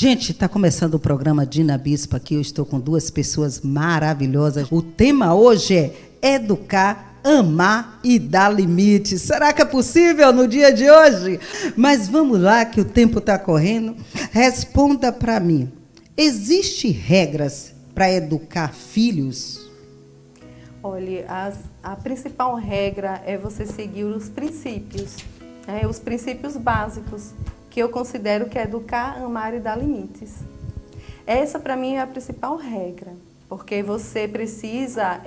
Gente, está começando o programa Dina Bispo aqui. Eu estou com duas pessoas maravilhosas. O tema hoje é educar, amar e dar limites. Será que é possível no dia de hoje? Mas vamos lá, que o tempo está correndo. Responda para mim. Existem regras para educar filhos? Olha, a principal regra é você seguir os princípios básicos, que eu considero que é educar, amar e dar limites. Essa, para mim, é a principal regra, porque você precisa,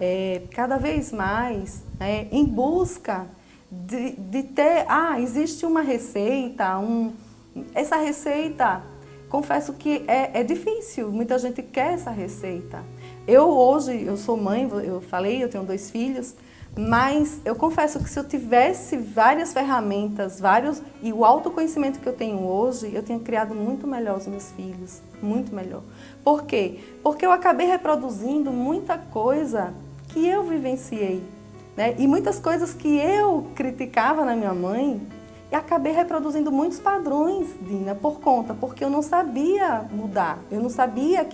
cada vez mais, em busca de ter... existe uma receita, essa receita, confesso que é difícil, muita gente quer essa receita. Hoje, eu sou mãe, eu falei, eu tenho 2 filhos, mas eu confesso que se eu tivesse várias ferramentas, e o autoconhecimento que eu tenho hoje, eu tinha criado muito melhor os meus filhos, muito melhor. Por quê? Porque eu acabei reproduzindo muita coisa que eu vivenciei, né? E muitas coisas que eu criticava na minha mãe, e acabei reproduzindo muitos padrões, Dina, porque eu não sabia mudar, eu não sabia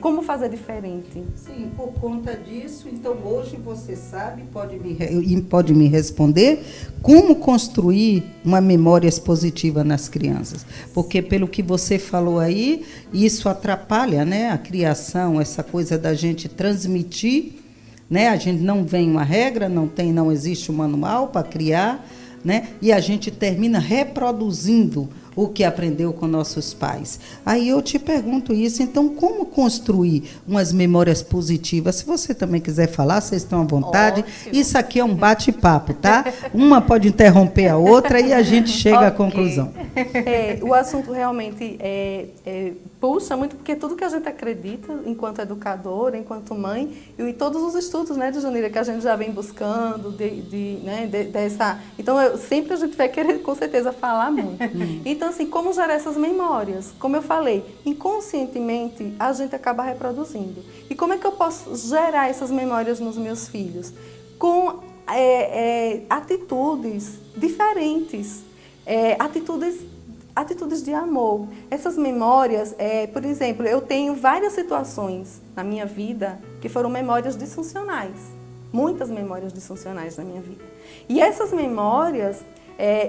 como fazer diferente. Sim, por conta disso, então hoje você sabe, pode me responder, como construir uma memória positiva nas crianças. Porque pelo que você falou aí, isso atrapalha, né, a criação, essa coisa da gente transmitir, né, a gente não vem uma regra, não existe um manual para criar, né? E a gente termina reproduzindo o que aprendeu com nossos pais. Aí eu te pergunto isso, então como construir umas memórias positivas? Se você também quiser falar, vocês estão à vontade. Ótimo. Isso aqui é um bate-papo, tá? Uma pode interromper a outra e a gente chega à conclusão. O assunto realmente puxa muito, porque tudo que a gente acredita, enquanto educadora, enquanto mãe, e todos os estudos, né, de Janira, que a gente já vem buscando, dessa... Então, sempre a gente vai querer, com certeza, falar muito. Então, assim, como gerar essas memórias? Como eu falei, inconscientemente, a gente acaba reproduzindo. E como é que eu posso gerar essas memórias nos meus filhos? Com atitudes diferentes, atitudes de amor. Essas memórias, por exemplo, eu tenho várias situações na minha vida que foram memórias disfuncionais. Muitas memórias disfuncionais na minha vida. E essas memórias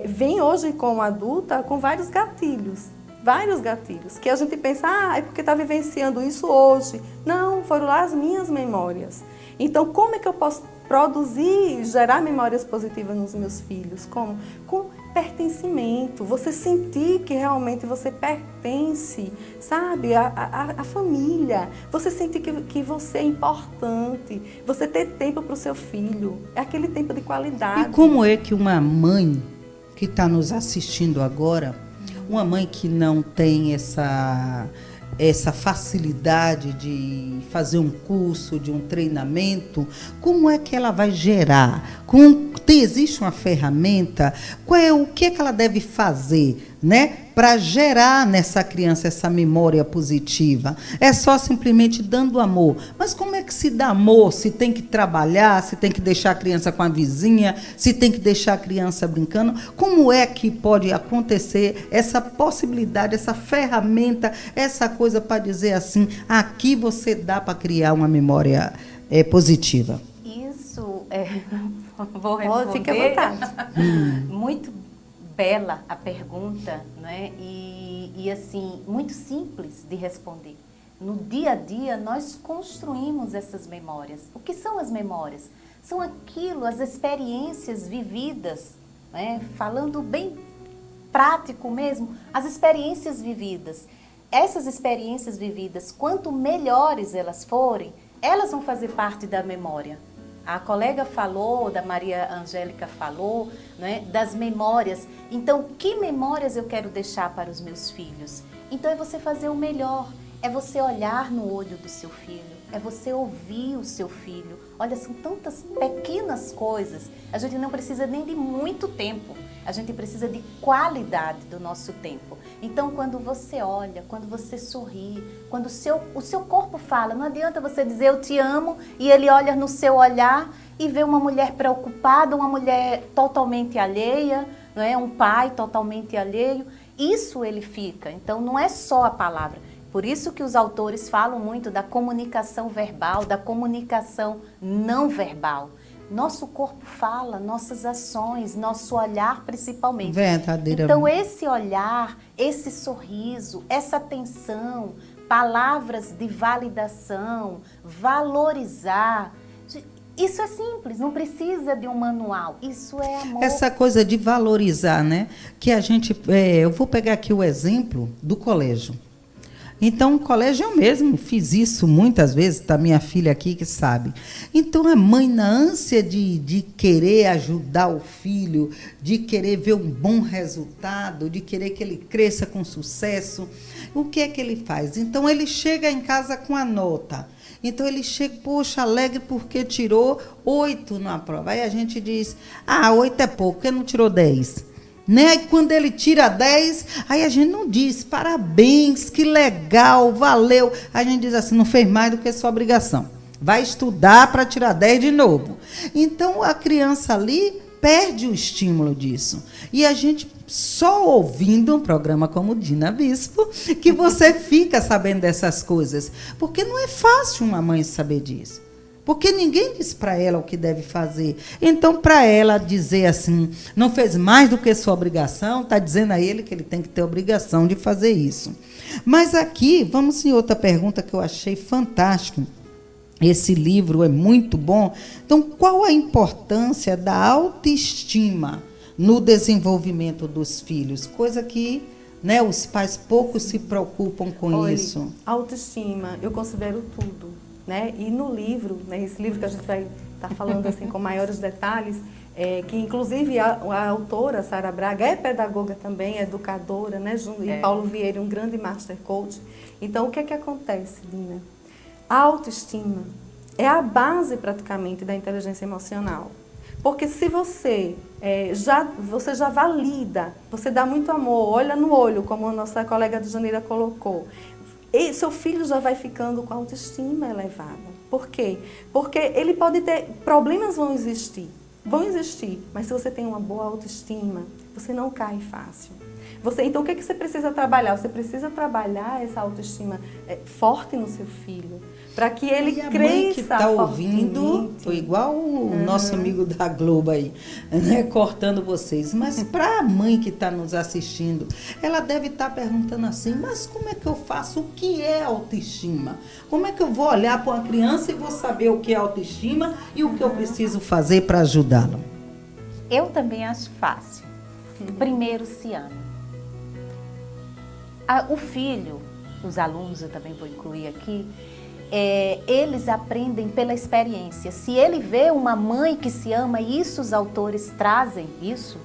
vêm hoje como adulta com vários gatilhos, que a gente pensa, é porque está vivenciando isso hoje. Não, foram lá as minhas memórias. Então, como é que eu posso produzir, gerar memórias positivas nos meus filhos? Como? Com pertencimento, você sentir que realmente você pertence, sabe, à família, você sentir que você é importante, você ter tempo para o seu filho, é aquele tempo de qualidade. E como é que uma mãe que está nos assistindo agora, uma mãe que não tem essa facilidade de fazer um curso, de um treinamento, como é que ela vai gerar? Existe uma ferramenta? O que é que ela deve fazer, né, para gerar nessa criança essa memória positiva? É só simplesmente dando amor. Mas como é que se dá amor? Se tem que trabalhar, se tem que deixar a criança com a vizinha, se tem que deixar a criança brincando? Como é que pode acontecer essa possibilidade, essa ferramenta, essa coisa para dizer assim, aqui você dá para criar uma memória positiva? Isso, vou responder. Fique à vontade. Muito bela a pergunta, né? E assim, muito simples de responder. No dia a dia, nós construímos essas memórias. O que são as memórias? São as experiências vividas, né? Falando bem prático mesmo, as experiências vividas. Essas experiências vividas, quanto melhores elas forem, elas vão fazer parte da memória. A colega falou, da Maria Angélica falou, né, das memórias. Então, que memórias eu quero deixar para os meus filhos? Então, é você fazer o melhor, é você olhar no olho do seu filho, é você ouvir o seu filho. Olha, são tantas pequenas coisas. A gente não precisa nem de muito tempo, a gente precisa de qualidade do nosso tempo. Então, quando você olha, quando você sorri, quando o seu corpo fala, não adianta você dizer eu te amo e ele olha no seu olhar e vê uma mulher preocupada, uma mulher totalmente alheia, não é? Um pai totalmente alheio. isso ele fica. Então, não é só a palavra. Por isso que os autores falam muito da comunicação verbal, da comunicação não verbal. Nosso corpo fala, nossas ações, nosso olhar principalmente. Verdadeiramente. Então, esse olhar, esse sorriso, essa atenção, palavras de validação, valorizar, isso é simples, não precisa de um manual, isso é amor. Essa coisa de valorizar, né? Que a gente, eu vou pegar aqui o exemplo do colégio. Então, o colégio eu mesmo fiz isso muitas vezes, está minha filha aqui que sabe. Então, a mãe, na ânsia de querer ajudar o filho, de querer ver um bom resultado, de querer que ele cresça com sucesso, o que é que ele faz? Então, ele chega em casa com a nota. Então, ele chega, poxa, alegre porque tirou 8 na prova. Aí a gente diz, 8 é pouco, porque não tirou 10. Né? E quando ele tira 10, aí a gente não diz, parabéns, que legal, valeu. A gente diz assim, não fez mais do que sua obrigação. Vai estudar para tirar 10 de novo. Então, a criança ali perde o estímulo disso. E a gente, só ouvindo um programa como Dina Bispo, que você fica sabendo dessas coisas. Porque não é fácil uma mãe saber disso. Porque ninguém diz para ela o que deve fazer. Então, para ela dizer assim, não fez mais do que sua obrigação, está dizendo a ele que ele tem que ter obrigação de fazer isso. Mas aqui, vamos em outra pergunta que eu achei fantástica. Esse livro é muito bom. Então, qual a importância da autoestima no desenvolvimento dos filhos? Coisa que, né, os pais pouco se preocupam com isso. Autoestima, eu considero tudo. Né? E no livro, né, esse livro que a gente vai estar falando assim, com maiores detalhes, que inclusive a autora, Sara Braga, é pedagoga também, é educadora, né? E Paulo Vieira, um grande master coach. Então, o que é que acontece, Dina? A autoestima é a base praticamente da inteligência emocional. Porque se você já valida, você dá muito amor, olha no olho, como a nossa colega de Janeira colocou, e seu filho já vai ficando com a autoestima elevada. Por quê? Porque ele pode ter... Problemas vão existir, mas se você tem uma boa autoestima, você não cai fácil. Então, o que você precisa trabalhar? Você precisa trabalhar essa autoestima forte no seu filho, para que ele cresça. A mãe que está ouvindo, foi igual o nosso amigo da Globo aí, né, cortando vocês. Mas para a mãe que está nos assistindo, ela deve estar perguntando assim, mas como é que eu faço? O que é autoestima? Como é que eu vou olhar para uma criança e vou saber o que é autoestima e o que eu preciso fazer para ajudá-la? Eu também acho fácil. Primeiro, se ama. O filho, os alunos, eu também vou incluir aqui, eles aprendem pela experiência. Se ele vê uma mãe que se ama, e isso os autores trazem isso,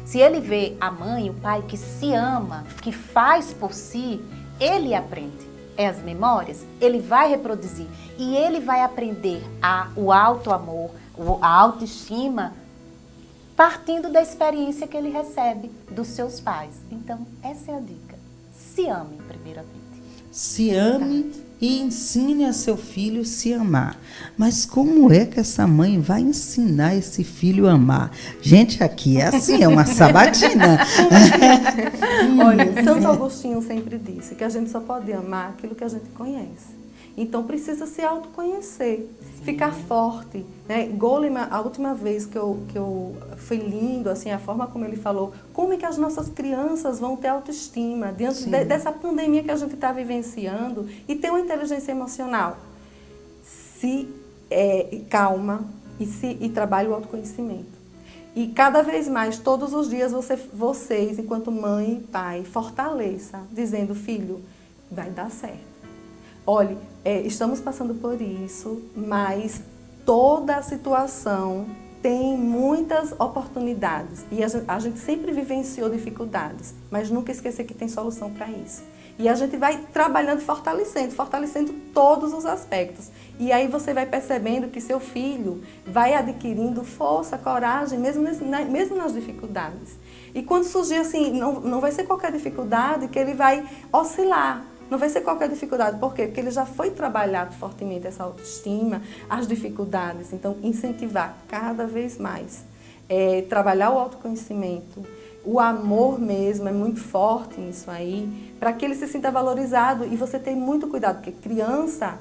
se ele vê a mãe, o pai que se ama, que faz por si, ele aprende. As memórias, ele vai reproduzir e ele vai aprender o auto-amor, a autoestima, partindo da experiência que ele recebe dos seus pais. Então, essa é a dica. Se ame, primeiramente. Se ame e ensine a seu filho a se amar. Mas como é que essa mãe vai ensinar esse filho a amar? Gente, aqui é assim, é uma sabatina. Olha, Santo Agostinho sempre disse que a gente só pode amar aquilo que a gente conhece. Então, precisa se autoconhecer, ficar forte. Né? Goleman, a última vez que eu foi lindo, assim, a forma como ele falou, como é que as nossas crianças vão ter autoestima diante dessa pandemia que a gente está vivenciando e ter uma inteligência emocional. Calma e trabalhe o autoconhecimento. E cada vez mais, todos os dias, vocês, enquanto mãe e pai, fortaleça, dizendo, filho, vai dar certo. Olha, estamos passando por isso, mas toda a situação tem muitas oportunidades. E a gente sempre vivenciou dificuldades, mas nunca esquecer que tem solução para isso. E a gente vai trabalhando e fortalecendo todos os aspectos. E aí você vai percebendo que seu filho vai adquirindo força, coragem, mesmo nas dificuldades. E quando surgir assim, não vai ser qualquer dificuldade que ele vai oscilar. Não vai ser qualquer dificuldade. Por quê? Porque ele já foi trabalhado fortemente essa autoestima, as dificuldades. Então, incentivar cada vez mais. Trabalhar o autoconhecimento, o amor mesmo é muito forte nisso aí, para que ele se sinta valorizado. E você tem muito cuidado, porque criança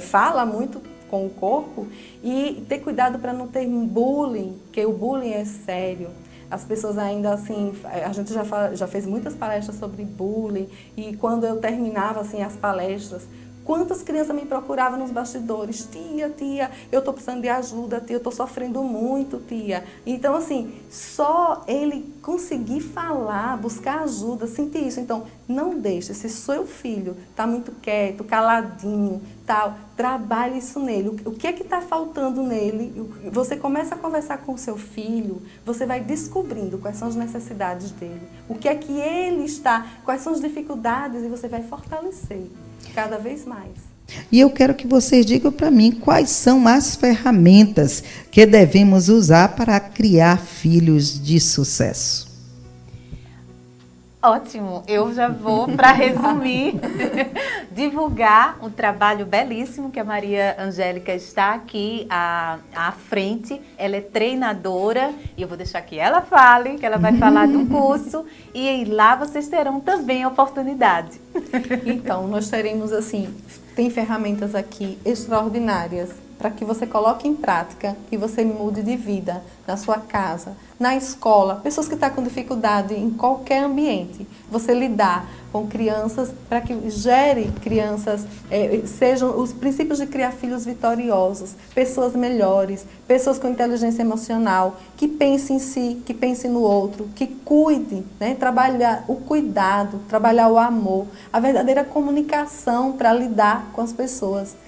fala muito com o corpo, e ter cuidado para não ter bullying, porque o bullying é sério. As pessoas ainda assim, a gente já fez muitas palestras sobre bullying, e quando eu terminava assim as palestras, quantas crianças me procuravam nos bastidores? Tia, eu estou precisando de ajuda, tia, eu estou sofrendo muito, tia. Então, assim, só ele conseguir falar, buscar ajuda, sentir isso. Então, não deixe, se seu filho está muito quieto, caladinho, tal, trabalhe isso nele. O que é que está faltando nele? Você começa a conversar com o seu filho, você vai descobrindo quais são as necessidades dele, o que é que ele está, quais são as dificuldades, e você vai fortalecer cada vez mais. E eu quero que vocês digam para mim quais são as ferramentas que devemos usar para criar filhos de sucesso. Ótimo, eu já vou, para resumir, divulgar um trabalho belíssimo que a Maria Angélica está aqui à frente. Ela é treinadora e eu vou deixar que ela fale, que ela vai falar do curso, e lá vocês terão também a oportunidade. Então, nós teremos assim, tem ferramentas aqui extraordinárias para que você coloque em prática e você mude de vida na sua casa, na escola, pessoas que estão com dificuldade em qualquer ambiente. Você lidar com crianças para que gere crianças, sejam os princípios de criar filhos vitoriosos, pessoas melhores, pessoas com inteligência emocional, que pensem em si, que pensem no outro, que cuidem, né? Trabalhar o cuidado, trabalhar o amor, a verdadeira comunicação para lidar com as pessoas.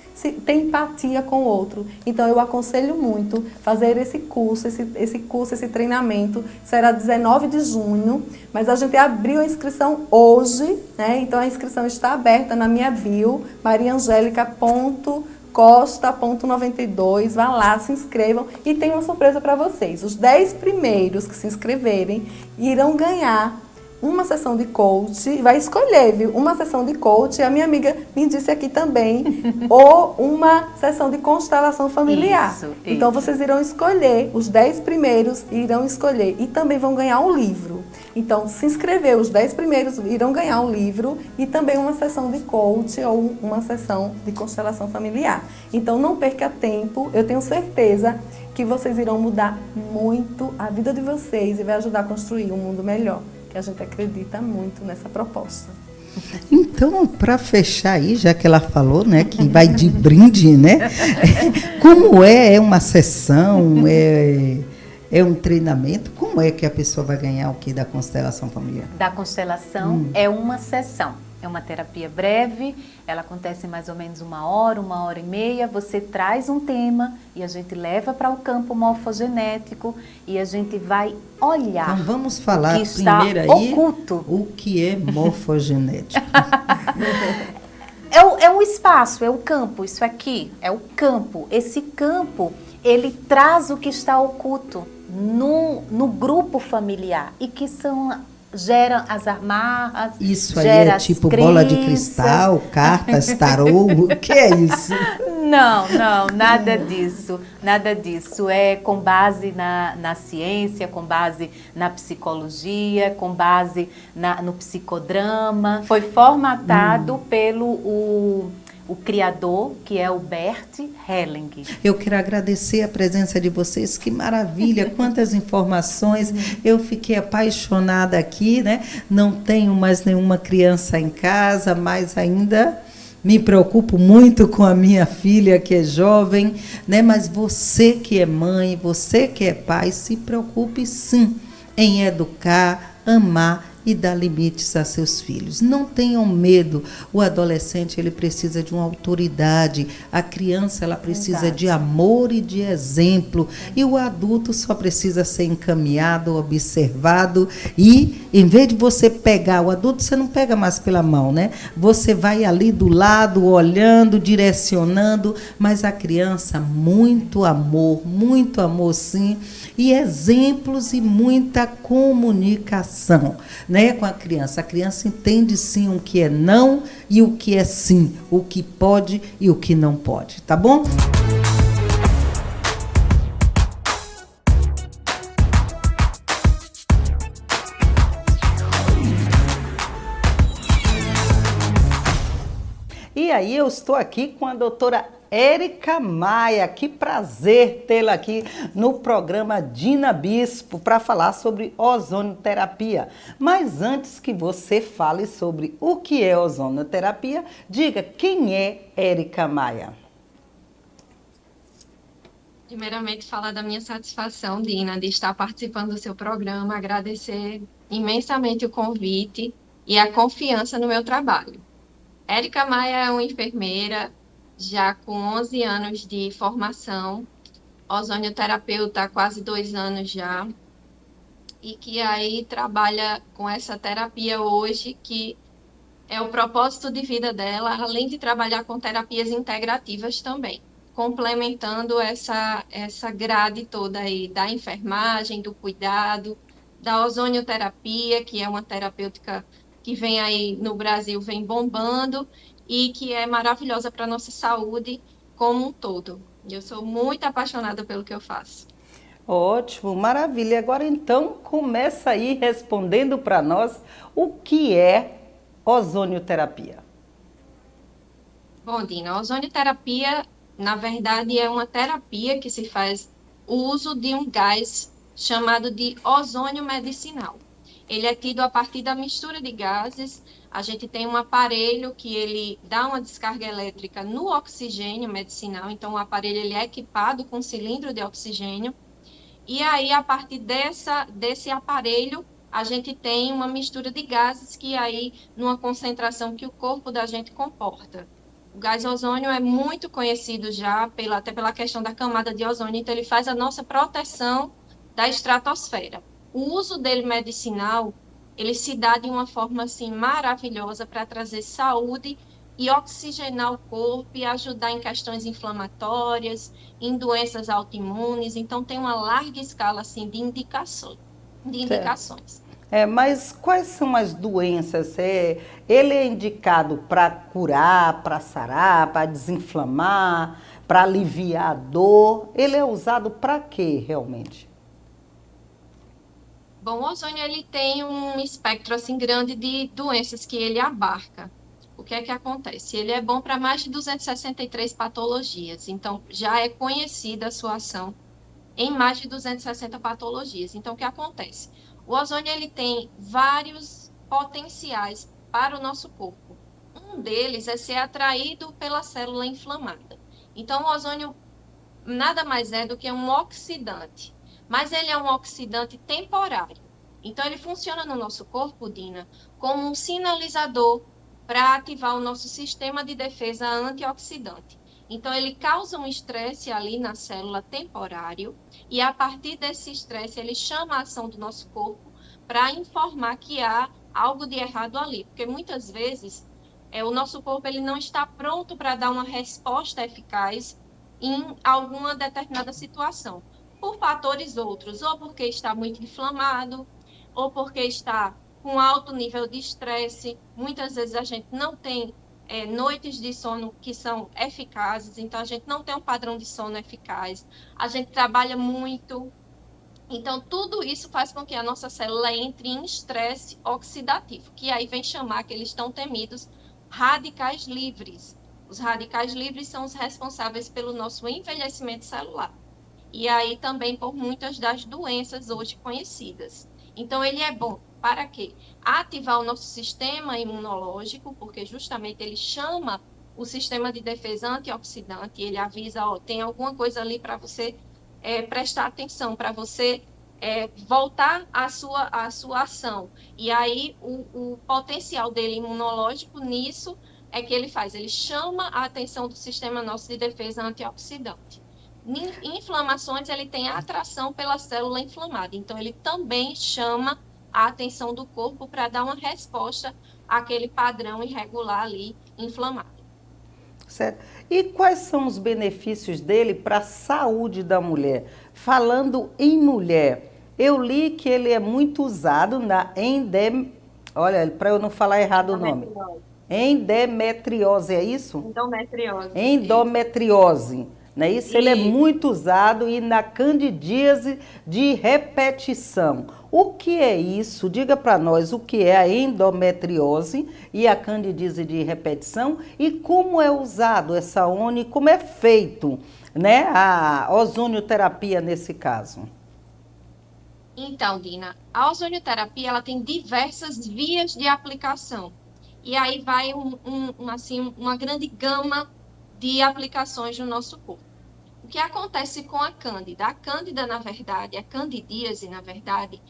Tem empatia com o outro. Então, eu aconselho muito fazer esse curso, esse treinamento. Será 19 de junho, mas a gente abriu a inscrição hoje, né? Então, a inscrição está aberta na minha bio, mariangelica.costa.92. Vá lá, se inscrevam, e tem uma surpresa para vocês. Os 10 primeiros que se inscreverem irão ganhar uma sessão de coach, vai escolher, viu? Uma sessão de coach, a minha amiga me disse aqui também, ou uma sessão de constelação familiar. Isso. Então, vocês irão escolher, os 10 primeiros irão escolher, e também vão ganhar um livro. Então, se inscrever, os 10 primeiros irão ganhar um livro e também uma sessão de coach ou uma sessão de constelação familiar. Então, não perca tempo, eu tenho certeza que vocês irão mudar muito a vida de vocês e vai ajudar a construir um mundo melhor. A gente acredita muito nessa proposta. Então, para fechar aí, já que ela falou, né, que vai de brinde, né? Como é uma sessão, é um treinamento? Como é que a pessoa vai ganhar o que da constelação familiar? Da constelação é uma sessão. É uma terapia breve, ela acontece mais ou menos 1 hora, 1h30. Você traz um tema e a gente leva para o campo morfogenético e a gente vai olhar. Então vamos falar o que primeiro está aí oculto. O que é morfogenético. É um espaço, é o campo, isso aqui é o campo. Esse campo, ele traz o que está oculto no grupo familiar e que gera as amarras. Isso aí é tipo bola de cristal, cartas, tarô, o que é isso? Não, nada disso, nada disso. É com base na ciência, com base na psicologia, com base no psicodrama. Foi formatado pelo o criador, que é o Bert Helling. Eu quero agradecer a presença de vocês, que maravilha, quantas informações, eu fiquei apaixonada aqui, né? Não tenho mais nenhuma criança em casa, mas ainda me preocupo muito com a minha filha, que é jovem, né? Mas você que é mãe, você que é pai, se preocupe sim em educar, amar e dar limites a seus filhos. Não tenham medo. O adolescente, ele precisa de uma autoridade. A criança, ela precisa de amor e de exemplo. E o adulto só precisa ser encaminhado, observado. E, em vez de você pegar o adulto, você não pega mais pela mão, né? Você vai ali do lado, olhando, direcionando. Mas a criança, muito amor sim. E exemplos e muita comunicação, né, com a criança. A criança entende sim o que é não e o que é sim, o que pode e o que não pode, tá bom? aí eu estou aqui com a doutora Érica Maia. Que prazer tê-la aqui no programa Dina Bispo para falar sobre ozonioterapia. Mas antes que você fale sobre o que é ozonioterapia, diga quem é Érica Maia. Primeiramente, falar da minha satisfação, Dina, de estar participando do seu programa, agradecer imensamente o convite e a confiança no meu trabalho. Érica Maia é uma enfermeira, já com 11 anos de formação, ozonioterapeuta há quase 2 anos já, e que aí trabalha com essa terapia hoje, que é o propósito de vida dela, além de trabalhar com terapias integrativas também, complementando essa grade toda aí da enfermagem, do cuidado, da ozonioterapia, que é uma terapêutica que vem aí no Brasil, vem bombando e que é maravilhosa para a nossa saúde como um todo. Eu sou muito apaixonada pelo que eu faço. Ótimo, maravilha. Agora então começa aí respondendo para nós o que é ozonioterapia. Bom, Dina, a ozonioterapia, na verdade, é uma terapia que se faz uso de um gás chamado de ozônio medicinal. Ele é tido a partir da mistura de gases. A gente tem um aparelho que ele dá uma descarga elétrica no oxigênio medicinal. Então, o aparelho ele é equipado com um cilindro de oxigênio. E aí, a partir desse aparelho, a gente tem uma mistura de gases que aí, numa concentração que o corpo da gente comporta. O gás ozônio é muito conhecido já, até pela questão da camada de ozônio, então ele faz a nossa proteção da estratosfera. O uso dele medicinal, ele se dá de uma forma assim maravilhosa para trazer saúde e oxigenar o corpo e ajudar em questões inflamatórias, em doenças autoimunes. Então tem uma larga escala assim de indicações. Mas quais são as doenças? Ele é indicado para curar, para sarar, para desinflamar, para aliviar a dor? Ele é usado para quê realmente? Bom, o ozônio ele tem um espectro assim grande de doenças que ele abarca. O que é que acontece? Ele é bom para mais de 263 patologias, então já é conhecida a sua ação em mais de 260 patologias. Então, o que acontece? O ozônio ele tem vários potenciais para o nosso corpo. Um deles é ser atraído pela célula inflamada. Então, o ozônio nada mais é do que um oxidante, mas ele é um oxidante temporário. Então, ele funciona no nosso corpo, Dina, como um sinalizador para ativar o nosso sistema de defesa antioxidante. Então, ele causa um estresse ali na célula temporário e, a partir desse estresse, ele chama a ação do nosso corpo para informar que há algo de errado ali. Porque, muitas vezes, o nosso corpo ele não está pronto para dar uma resposta eficaz em alguma determinada situação, por fatores outros, ou porque está muito inflamado, ou porque está com alto nível de estresse. Muitas vezes a gente não tem noites de sono que são eficazes, então a gente não tem um padrão de sono eficaz, a gente trabalha muito, então tudo isso faz com que a nossa célula entre em estresse oxidativo, que aí vem chamar aqueles tão temidos radicais livres. Os radicais livres são os responsáveis pelo nosso envelhecimento celular, e aí também por muitas das doenças hoje conhecidas. Então ele é bom para quê? Ativar o nosso sistema imunológico, porque justamente ele chama o sistema de defesa antioxidante, ele avisa, tem alguma coisa ali para você prestar atenção, para você voltar à sua ação. E aí o potencial dele imunológico nisso é que ele faz, ele chama a atenção do sistema nosso de defesa antioxidante. Em inflamações, ele tem a atração pela célula inflamada, então ele também chama a atenção do corpo para dar uma resposta àquele padrão irregular ali inflamado. Certo. E quais são os benefícios dele para a saúde da mulher? Falando em mulher, eu li que ele é muito usado na olha, para eu não falar errado o nome. Endometriose, é isso? Endometriose. Endometriose. Não é isso? Ele é Isso. muito usado e na candidíase de repetição. O que é isso? Diga para nós o que é a endometriose e a candidíase de repetição e como é usado essa ONI, como é feito, né, a ozonioterapia nesse caso. Então, Dina, a ozonioterapia ela tem diversas vias de aplicação. E aí vai assim, uma grande gama de aplicações no nosso corpo. O que acontece com a Cândida? A Cândida, na verdade, a candidíase, na verdade,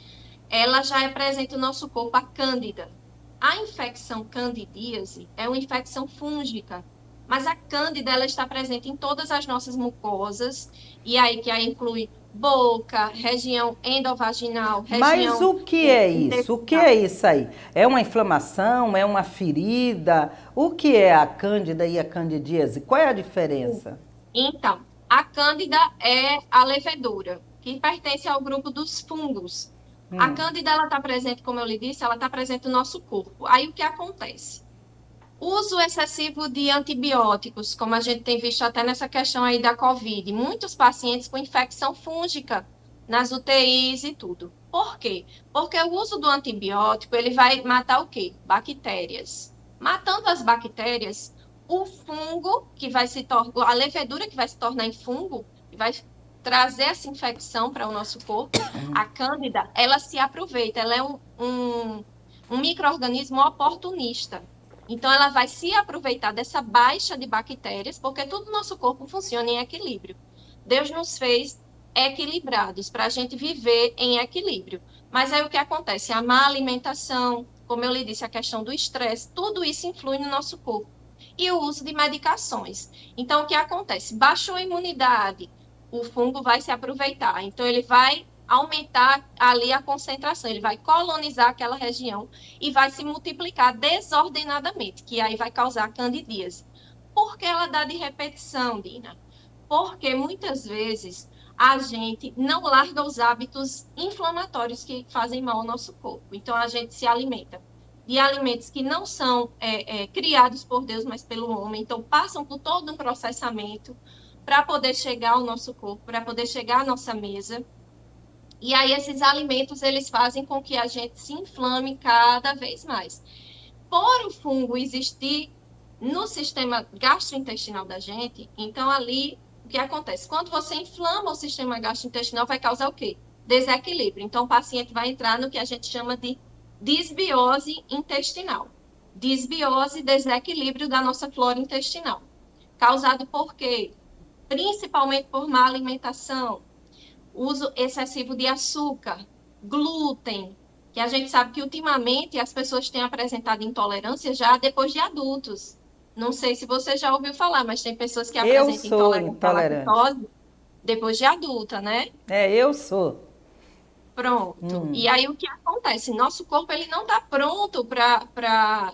ela já é presente no nosso corpo, a Cândida. A infecção candidíase é uma infecção fúngica, mas a Cândida ela está presente em todas as nossas mucosas, e aí que aí inclui boca, região endovaginal, Mas região o que é isso? O que intestinal. é isso aí? É uma inflamação? É uma ferida? O que é a cândida e a candidíase? Qual é a diferença? Então, a Cândida é a levedura, que pertence ao grupo dos fungos. A Hum. Cândida, ela está presente, como eu lhe disse, ela está presente no nosso corpo. Aí o que acontece? Uso excessivo de antibióticos, como a gente tem visto até nessa questão aí da Covid. Muitos pacientes com infecção fúngica nas UTIs e tudo. Por quê? Porque o uso do antibiótico, ele vai matar o quê? Bactérias. Matando as bactérias, o fungo, que vai se tornar, a levedura que vai se tornar em fungo, que vai trazer essa infecção para o nosso corpo, a cândida, ela se aproveita, ela é um micro-organismo oportunista. Então, ela vai se aproveitar dessa baixa de bactérias, porque todo o nosso corpo funciona em equilíbrio. Deus nos fez equilibrados para a gente viver em equilíbrio. Mas aí o que acontece? A má alimentação, como eu lhe disse, a questão do estresse, tudo isso influi no nosso corpo. E o uso de medicações. Então, o que acontece? Baixou a imunidade, o fungo vai se aproveitar. Então, ele vai aumentar ali a concentração, ele vai colonizar aquela região e vai se multiplicar desordenadamente, que aí vai causar candidíase. Por que ela dá de repetição, Dina? Porque muitas vezes a gente não larga os hábitos inflamatórios que fazem mal ao nosso corpo. Então, a gente se alimenta de alimentos que não são criados por Deus, mas pelo homem. Então, passam por todo um processamento para poder chegar ao nosso corpo, para poder chegar à nossa mesa. E aí esses alimentos, eles fazem com que a gente se inflame cada vez mais. Por o fungo existir no sistema gastrointestinal da gente, então ali, o que acontece? Quando você inflama o sistema gastrointestinal, vai causar o quê? Desequilíbrio. Então, o paciente vai entrar no que a gente chama de disbiose intestinal. Disbiose, desequilíbrio da nossa flora intestinal. Causado por quê? Principalmente por má alimentação, uso excessivo de açúcar, glúten, que a gente sabe que ultimamente as pessoas têm apresentado intolerância já depois de adultos. Não sei se você já ouviu falar, mas tem pessoas que Eu apresentam sou intolerância à intolerante. lactose depois de adulta, né? É, eu sou. Pronto. E aí o que acontece? Nosso corpo ele não está pronto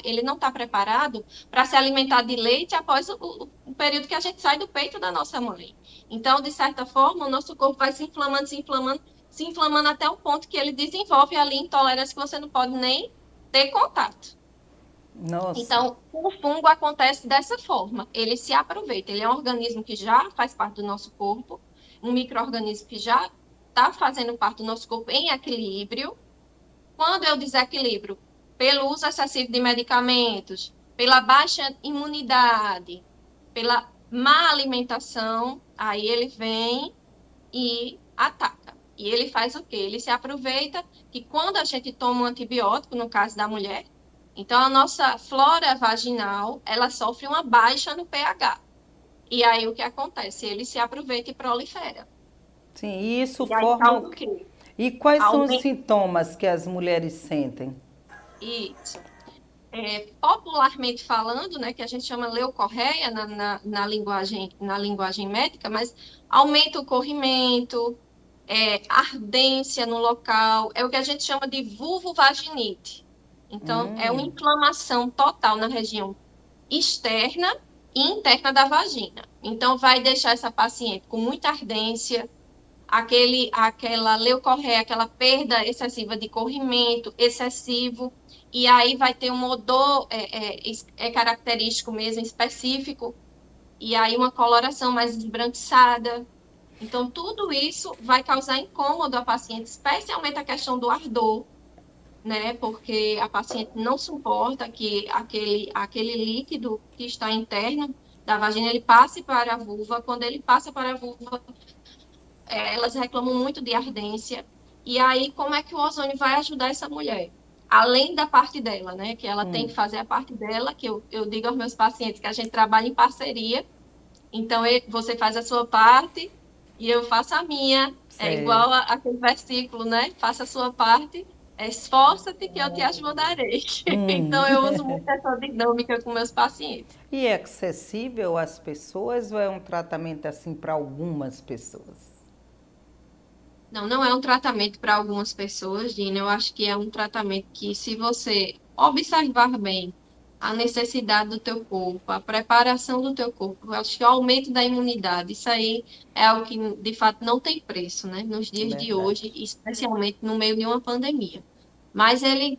ele não está preparado para se alimentar de leite após o período que a gente sai do peito da nossa mãe. Então, de certa forma, o nosso corpo vai se inflamando, se inflamando, se inflamando até o ponto que ele desenvolve ali intolerância que você não pode nem ter contato. Nossa. Então, o fungo acontece dessa forma. Ele se aproveita. Ele é um organismo que já faz parte do nosso corpo, um micro-organismo que já está fazendo parte do nosso corpo em equilíbrio. Quando eu desequilíbrio, pelo uso excessivo de medicamentos, pela baixa imunidade, pela má alimentação, aí ele vem e ataca. E ele faz o quê? Ele se aproveita que quando a gente toma um antibiótico, no caso da mulher, então a nossa flora vaginal, ela sofre uma baixa no pH. E aí o que acontece? Ele se aproveita e prolifera. Sim, e isso E aí forma. causa o quê? E quais são os Aumenta sintomas que as mulheres sentem? isso. Popularmente falando, né, que a gente chama leucorreia na linguagem médica, mas aumenta o corrimento, ardência no local, é o que a gente chama de vulvovaginite. Então, é uma inflamação total na região externa e interna da vagina. Então, vai deixar essa paciente com muita ardência, aquela leucorreia, aquela perda excessiva de corrimento excessivo, e aí vai ter um odor característico mesmo, específico, e aí uma coloração mais esbranquiçada. Então, tudo isso vai causar incômodo à paciente, especialmente a questão do ardor, né? Porque a paciente não suporta que aquele líquido que está interno da vagina, ele passe para a vulva. Quando ele passa para a vulva, elas reclamam muito de ardência. E aí, como é que o ozônio vai ajudar essa mulher? Além da parte dela, né? Que ela tem que fazer a parte dela, que eu digo aos meus pacientes que a gente trabalha em parceria. Então, você faz a sua parte e eu faço a minha. É igual aquele versículo, né? Faça a sua parte, esforça-te que eu te ajudarei. Então, eu uso muito essa dinâmica com meus pacientes. E é acessível às pessoas ou é um tratamento assim para algumas pessoas? Não, não é um tratamento para algumas pessoas, Dina. Eu acho que é um tratamento que, se você observar bem a necessidade do teu corpo, a preparação do teu corpo, eu acho que o aumento da imunidade, isso aí é algo que, de fato, não tem preço, né? Nos dias de hoje, especialmente no meio de uma pandemia. Mas ele,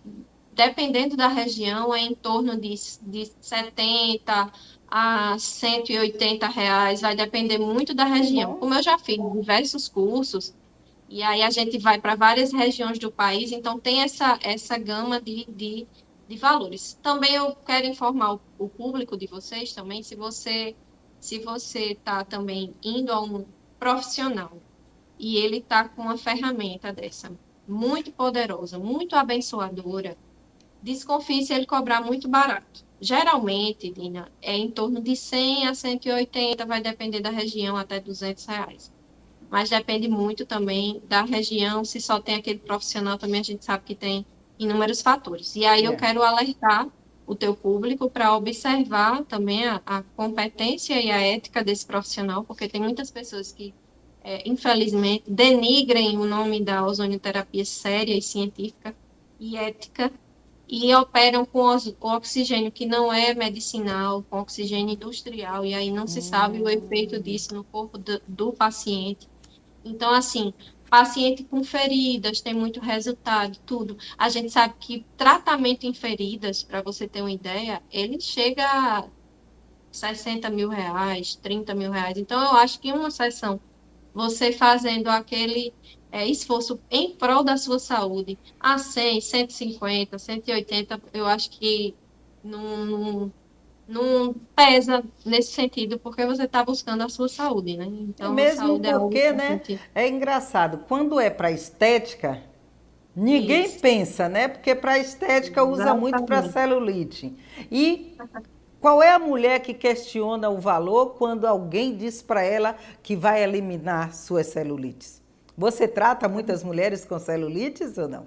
dependendo da região, é em torno de 70 a 180 reais, vai depender muito da região. Como eu já fiz diversos cursos, e aí a gente vai para várias regiões do país, então tem essa gama de valores. Também eu quero informar o público de vocês também, se você está também indo a um profissional e ele está com uma ferramenta dessa, muito poderosa, muito abençoadora, desconfie se ele cobrar muito barato. Geralmente, Dina, é em torno de 100 a 180, vai depender da região, até 200 reais. Mas depende muito também da região, se só tem aquele profissional também, a gente sabe que tem inúmeros fatores. E aí eu quero alertar o teu público para observar também a competência e a ética desse profissional, porque tem muitas pessoas que, infelizmente, denigrem o nome da ozonioterapia séria e científica e ética, e operam com oxigênio que não é medicinal, com oxigênio industrial, e aí não se sabe o efeito disso no corpo do paciente. Então, assim, paciente com feridas tem muito resultado, tudo. A gente sabe que tratamento em feridas, para você ter uma ideia, ele chega a 60 mil reais, 30 mil reais. Então, eu acho que uma sessão, você fazendo aquele esforço em prol da sua saúde, a 100, 150, 180, eu acho que não pesa nesse sentido, porque você está buscando a sua saúde, né? Então, mesmo saúde porque, né, é engraçado, quando é para estética, ninguém pensa, né? Porque para estética usa muito para celulite. E qual é a mulher que questiona o valor quando alguém diz para ela que vai eliminar suas celulites? Você trata muitas mulheres com celulites ou não?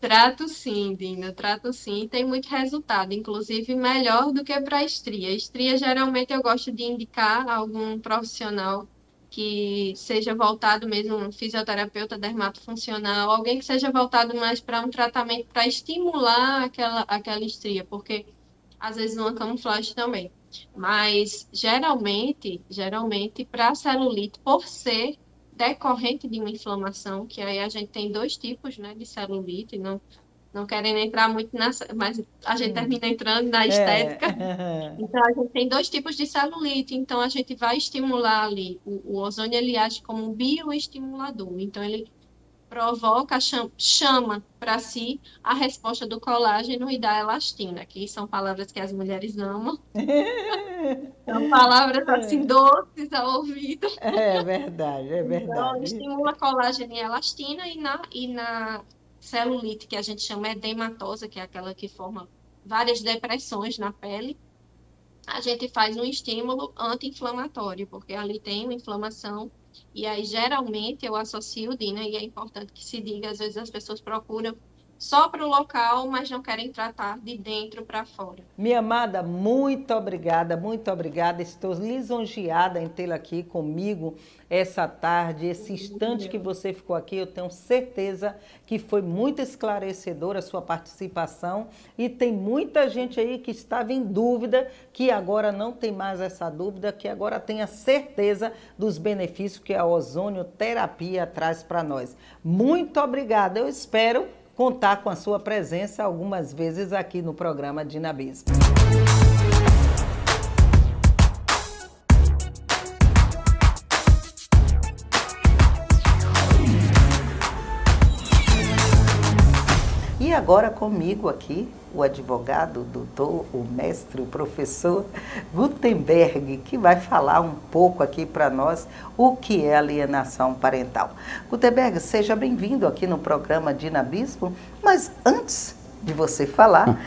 Trato sim, Dina, trato sim, tem muito resultado, inclusive melhor do que para estria. Estria, geralmente, eu gosto de indicar algum profissional que seja voltado mesmo, um fisioterapeuta dermatofuncional, alguém que seja voltado mais para um tratamento para estimular aquela estria, porque às vezes uma camuflagem também. Mas geralmente para celulite, por ser decorrente de uma inflamação, que aí a gente tem 2 tipos, né, de celulite, não querendo entrar muito nessa, mas a gente termina entrando na estética. Então, a gente tem 2 tipos de celulite, então a gente vai estimular ali, o ozônio ele age como um bioestimulador, então ele provoca, chama para si a resposta do colágeno e da elastina, que são palavras que as mulheres amam. São palavras assim doces ao ouvido. É verdade, é verdade. Então, estimula colágeno e elastina, e na celulite, que a gente chama edematosa, que é aquela que forma várias depressões na pele, a gente faz um estímulo anti-inflamatório, porque ali tem uma inflamação. E aí, geralmente, eu associo, Dina, e é importante que se diga, às vezes as pessoas procuram só para o local, mas não querem tratar de dentro para fora. Minha amada, muito obrigada, muito obrigada. Estou lisonjeada em tê-la aqui comigo essa tarde, esse instante que você ficou aqui. Eu tenho certeza que foi muito esclarecedora a sua participação e tem muita gente aí que estava em dúvida, que agora não tem mais essa dúvida, que agora tem a certeza dos benefícios que a ozonioterapia traz para nós. Muito obrigada, eu espero contar com a sua presença algumas vezes aqui no programa Dinabismo. agora comigo aqui, o advogado, o doutor, o mestre, o professor Gutenberg, que vai falar um pouco aqui para nós o que é alienação parental. Gutenberg, seja bem-vindo aqui no programa Dina Bispo, mas antes de você falar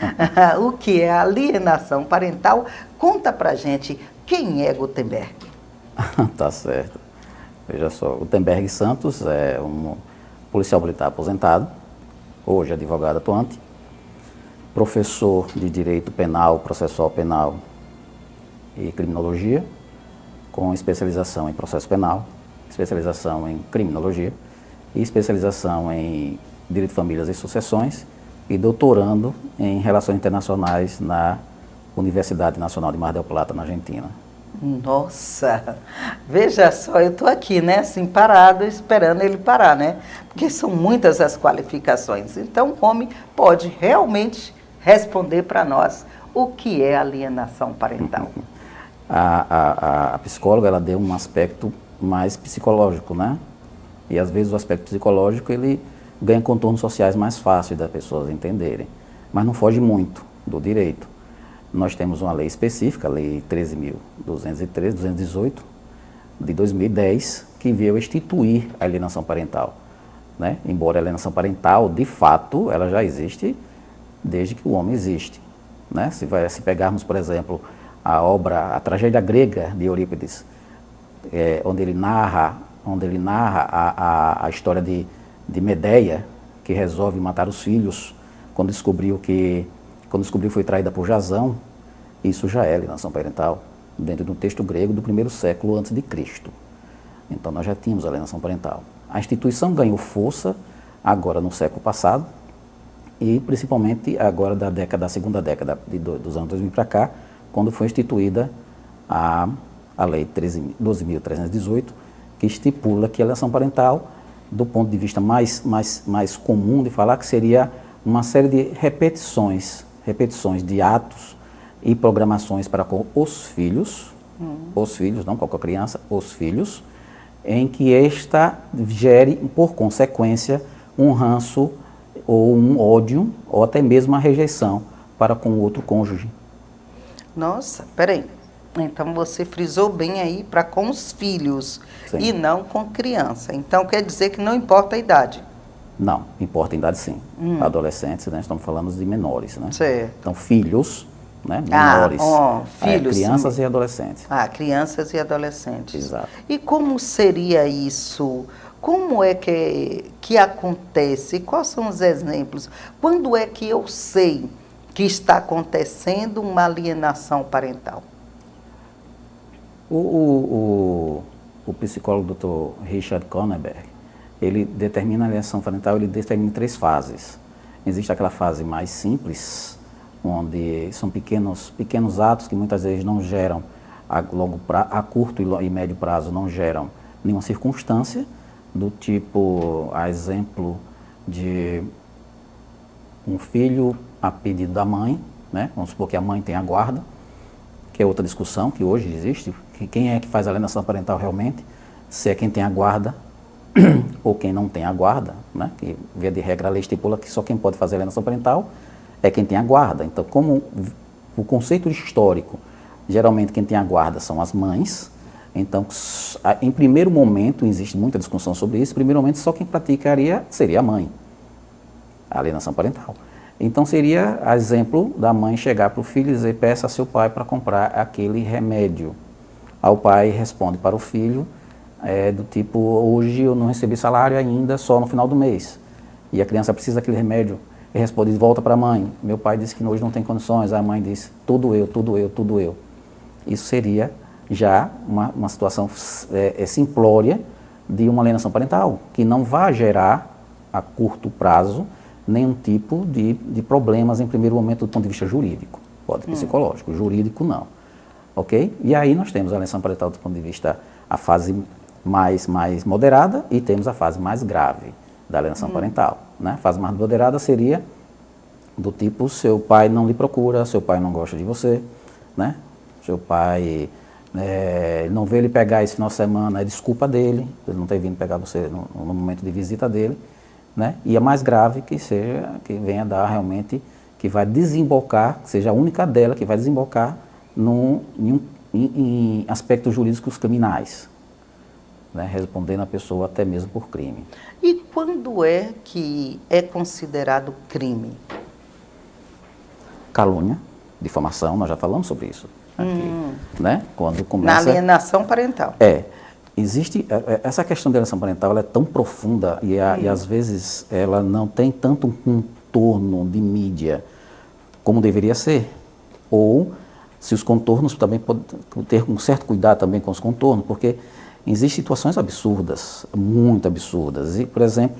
o que é alienação parental, conta pra gente quem é Gutenberg. Tá certo. Veja só, Gutenberg Santos é um policial militar aposentado, hoje advogado atuante, professor de Direito Penal, Processual Penal e Criminologia, com especialização em Processo Penal, especialização em Criminologia e especialização em Direito de Famílias e Sucessões e doutorando em Relações Internacionais na Universidade Nacional de Mar del Plata, na Argentina. Nossa, veja só, eu estou aqui, né, assim, parado, esperando ele parar, né? Porque são muitas as qualificações. Então, o homem pode realmente responder para nós o que é alienação parental. A psicóloga, ela deu um aspecto mais psicológico, né? E, às vezes, o aspecto psicológico, ele ganha contornos sociais mais fáceis das pessoas entenderem. Mas não foge muito do direito. Nós temos uma lei específica, a Lei 13.218, de 2010, que veio instituir a alienação parental, né? Embora a alienação parental, de fato, ela já existe desde que o homem existe, né? Se pegarmos, por exemplo, a tragédia grega de Eurípides, onde ele narra a história de Medeia, que resolve matar os filhos quando descobriu que foi traída por Jasão. Isso já é alienação parental, dentro de um texto grego do 1º século antes de Cristo. Então nós já tínhamos alienação parental. A instituição ganhou força agora no século passado e principalmente agora da segunda década dos anos 2000 para cá, quando foi instituída a Lei 12.318, que estipula que a alienação parental, do ponto de vista mais comum de falar, que seria uma série de repetições de atos e programações para com os filhos, não qualquer criança, os filhos, em que esta gere, por consequência, um ranço ou um ódio, ou até mesmo uma rejeição para com o outro cônjuge. Nossa, peraí. Então você frisou bem aí para com os filhos. Sim. E não com criança. Então quer dizer que não importa a idade. Não, importa a idade sim. Adolescentes, né, estamos falando de menores, né? Certo. Então filhos, né, menores, filhos, crianças e adolescentes. Crianças e adolescentes. Exato. E como seria isso? Como é que acontece? Quais são os exemplos? Quando é que eu sei que está acontecendo uma alienação parental? O psicólogo Dr. Richard Kohnenberg, ele determina a alienação parental, ele determina 3 fases. Existe aquela fase mais simples, onde são pequenos atos que muitas vezes não geram, a curto e médio prazo, não geram nenhuma circunstância, do tipo, a exemplo de um filho a pedido da mãe, né? Vamos supor que a mãe tem a guarda, que é outra discussão que hoje existe, que quem é que faz a alienação parental realmente, se é quem tem a guarda ou quem não tem a guarda, né? Que via de regra a lei estipula que só quem pode fazer a alienação parental é quem tem a guarda. Então, como o conceito histórico, geralmente quem tem a guarda são as mães, então, em primeiro momento, existe muita discussão sobre isso, em primeiro momento só quem praticaria seria a mãe, a alienação parental. Então seria a exemplo da mãe chegar para o filho e dizer, peça a seu pai para comprar aquele remédio. Aí o pai responde para o filho, do tipo, hoje eu não recebi salário ainda, só no final do mês. E a criança precisa daquele remédio. Ele responde, volta para a mãe. Meu pai disse que hoje não tem condições. A mãe disse, tudo eu, tudo eu, tudo eu. Isso seria já uma situação simplória de uma alienação parental, que não vai gerar a curto prazo nenhum tipo de problemas em primeiro momento do ponto de vista jurídico, pode psicológico, jurídico não, ok? E aí nós temos a alienação parental do ponto de vista, a fase mais moderada e temos a fase mais grave da alienação parental, né? A fase mais moderada seria do tipo, seu pai não lhe procura, seu pai não gosta de você, né? Seu pai não veio lhe pegar esse final de semana, é desculpa dele, ele não ter vindo pegar você no momento de visita dele. né? E a mais grave que venha a dar realmente, que vai desembocar, que seja a única dela que vai desembocar em aspectos jurídicos criminais, né? Respondendo a pessoa até mesmo por crime. E quando é que é considerado crime? Calúnia, difamação, nós já falamos sobre isso aqui, né? Quando começa... Na alienação parental. Existe, essa questão da alienação parental, ela é tão profunda e às vezes ela não tem tanto um contorno de mídia como deveria ser. Ou se os contornos também podem ter um certo cuidado também com os contornos, porque existem situações absurdas, muito absurdas. E, por exemplo,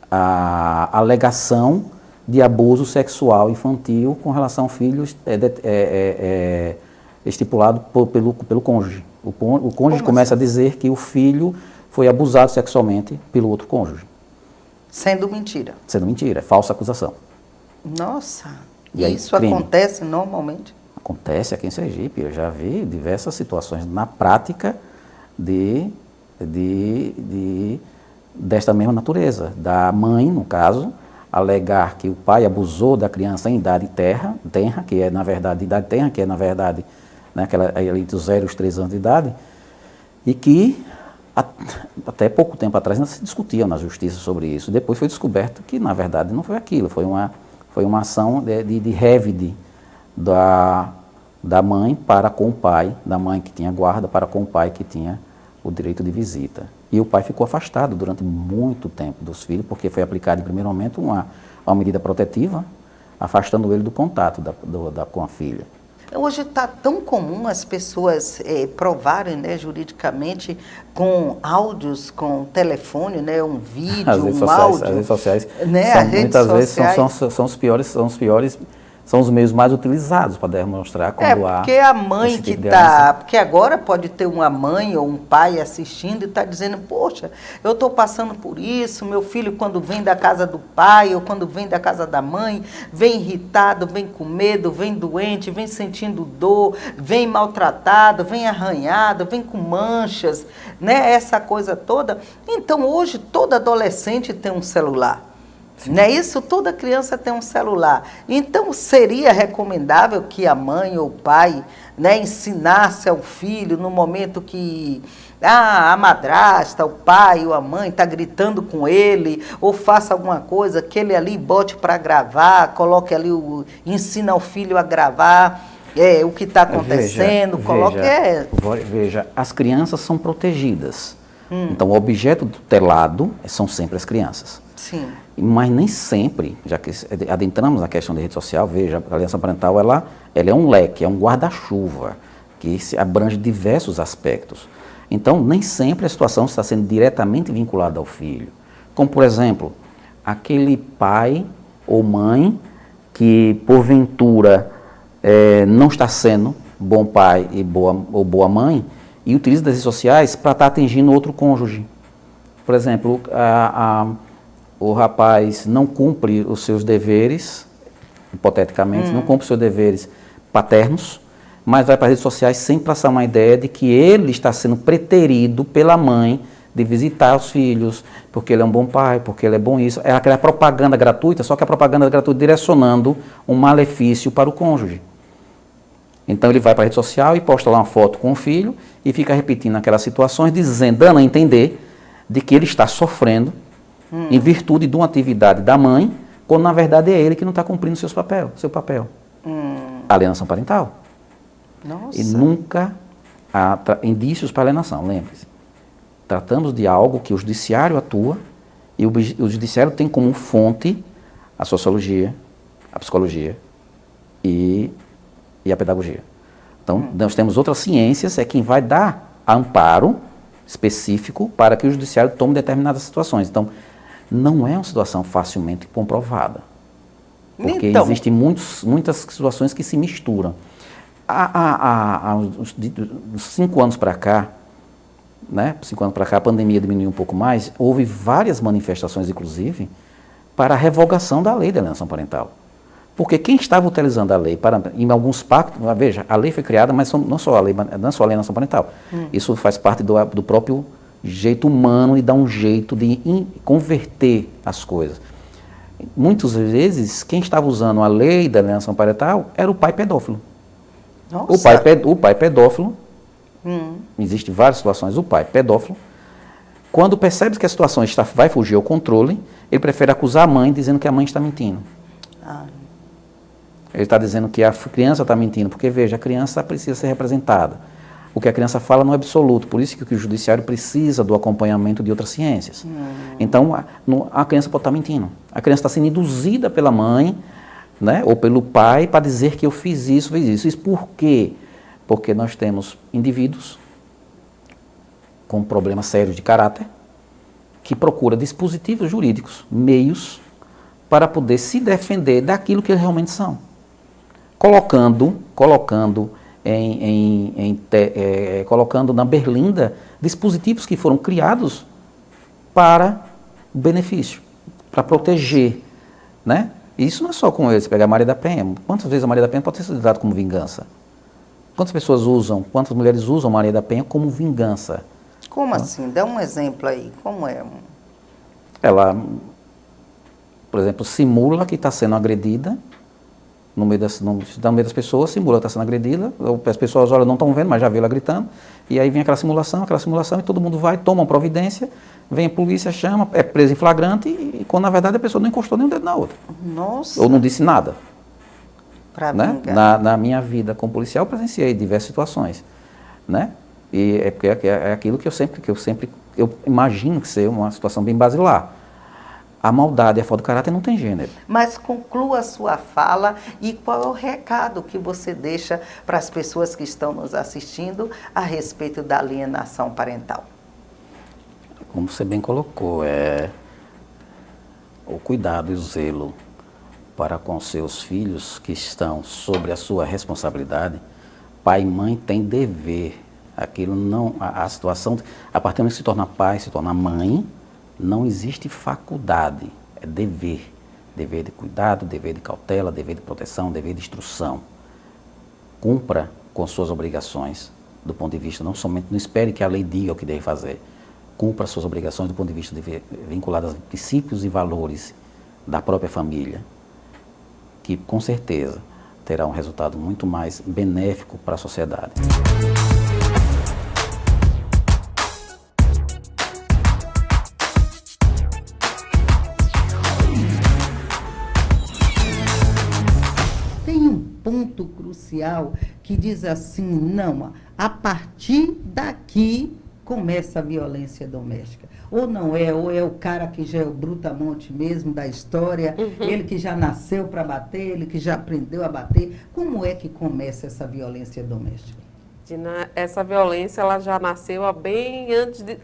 a alegação de abuso sexual infantil com relação a filhos estipulado pelo cônjuge. O cônjuge começa a dizer que o filho foi abusado sexualmente pelo outro cônjuge. Sendo mentira. Sendo mentira, é falsa acusação. Nossa, e aí, isso crime. Acontece normalmente? Acontece aqui em Sergipe, eu já vi diversas situações na prática desta mesma natureza. Da mãe, no caso, alegar que o pai abusou da criança em idade tenra, que é na verdade idade tenra, que é na verdade, né, ali dos 0 aos 3 anos de idade, e que até pouco tempo atrás ainda se discutia na justiça sobre isso. Depois foi descoberto que na verdade não foi aquilo, foi uma ação de révide da mãe para com o pai, da mãe que tinha guarda para com o pai que tinha o direito de visita. E o pai ficou afastado durante muito tempo dos filhos, porque foi aplicada em primeiro momento uma medida protetiva, afastando ele do contato com a filha. Hoje está tão comum as pessoas provarem, né, juridicamente com áudios, com telefone, né, um vídeo, áudio. As redes sociais, né, muitas vezes são os piores, são os meios mais utilizados para demonstrar quando há... porque a mãe que está... Porque agora pode ter uma mãe ou um pai assistindo e está dizendo, poxa, eu estou passando por isso, meu filho quando vem da casa do pai ou quando vem da casa da mãe, vem irritado, vem com medo, vem doente, vem sentindo dor, vem maltratado, vem arranhado, vem com manchas, né? Essa coisa toda. Então, hoje, todo adolescente tem um celular. Não é isso? Toda criança tem um celular. Então, seria recomendável que a mãe ou o pai, né, ensinasse ao filho no momento que a madrasta, o pai ou a mãe está gritando com ele, ou faça alguma coisa, que ele ali bote para gravar, coloque ali, ensina ao filho a gravar o que está acontecendo, Veja, as crianças são protegidas. Então, o objeto tutelado são sempre as crianças. Sim. Mas nem sempre, já que adentramos na questão da rede social, veja, a alienação parental ela é um leque, é um guarda-chuva, que abrange diversos aspectos. Então, nem sempre a situação está sendo diretamente vinculada ao filho. Como, por exemplo, aquele pai ou mãe que, porventura, não está sendo bom pai ou boa mãe e utiliza das redes sociais para estar atingindo outro cônjuge. Por exemplo, o rapaz não cumpre os seus deveres, hipoteticamente, não cumpre os seus deveres paternos, mas vai para as redes sociais sem passar uma ideia de que ele está sendo preterido pela mãe de visitar os filhos, porque ele é um bom pai, porque ele é bom isso. É aquela propaganda gratuita, só que a propaganda gratuita direcionando um malefício para o cônjuge. Então ele vai para a rede social e posta lá uma foto com o filho e fica repetindo aquelas situações, dando a entender de que ele está sofrendo em virtude de uma atividade da mãe, quando na verdade é ele que não está cumprindo seu papel. Alienação parental. Nossa. E nunca há indícios para alienação, lembre-se. Tratamos de algo que o judiciário atua e o judiciário tem como fonte a sociologia, a psicologia e a pedagogia. Então, nós temos outras ciências, é quem vai dar amparo específico para que o judiciário tome determinadas situações. Então, não é uma situação facilmente comprovada. Porque existem muitas situações que se misturam. Há uns 5 anos para cá, né, 5 anos para cá, a pandemia diminuiu um pouco mais, houve várias manifestações, inclusive, para a revogação da lei da alienação parental. Porque quem estava utilizando a lei em alguns pactos, veja, a lei foi criada, mas não só a alienação parental. Isso faz parte do próprio jeito humano e dá um jeito de converter as coisas. Muitas vezes, quem estava usando a lei da alienação parental era o pai pedófilo. Nossa. O pai pedófilo, existem várias situações, o pai pedófilo, quando percebe que a situação vai fugir ao controle, ele prefere acusar a mãe dizendo que a mãe está mentindo. Ele está dizendo que a criança está mentindo, porque veja, a criança precisa ser representada. O que a criança fala não é absoluto, por isso que o judiciário precisa do acompanhamento de outras ciências. Então, a criança pode estar mentindo. A criança está sendo induzida pela mãe, né, ou pelo pai, para dizer que eu fiz isso. Isso por quê? Porque nós temos indivíduos com problemas sérios de caráter, que procuram dispositivos jurídicos, meios, para poder se defender daquilo que eles realmente são. Colocando na berlinda dispositivos que foram criados para o benefício, para proteger, né? Isso não é só com eles, pegar a Maria da Penha. Quantas vezes a Maria da Penha pode ser usada como vingança? Quantas mulheres usam a Maria da Penha como vingança? Como assim? Dá um exemplo aí. Como é? Ela, por exemplo, simula que está sendo agredida, no meio das pessoas, simula que está sendo agredida, as pessoas olham, não estão vendo, mas já viram ela gritando, e aí vem aquela simulação, e todo mundo vai, toma uma providência, vem a polícia, chama, é presa em flagrante, e quando na verdade a pessoa não encostou nem um dedo na outra. Nossa! Ou não disse nada. Pra né? Na minha vida como policial, eu presenciei diversas situações, né? E é porque é aquilo que eu imagino que seja uma situação bem basilar. A maldade e a falta de caráter não tem gênero. Mas conclua a sua fala e qual é o recado que você deixa para as pessoas que estão nos assistindo a respeito da alienação parental? Como você bem colocou, o cuidado e o zelo para com seus filhos que estão sobre a sua responsabilidade. Pai e mãe têm dever. Aquilo não, a situação, a partir do momento que se torna pai, se torna mãe, não existe faculdade, é dever. Dever de cuidado, dever de cautela, dever de proteção, dever de instrução. Cumpra com suas obrigações do ponto de vista, não espere que a lei diga o que deve fazer. Cumpra suas obrigações do ponto de vista vinculadas a princípios e valores da própria família, que com certeza terá um resultado muito mais benéfico para a sociedade. Ponto crucial que diz assim, não, a partir daqui começa a violência doméstica. Ou não é, ou é o cara que já é o brutamonte mesmo da história, ele que já nasceu para bater, ele que já aprendeu a bater. Como é que começa essa violência doméstica? Dina, essa violência ela já nasceu bem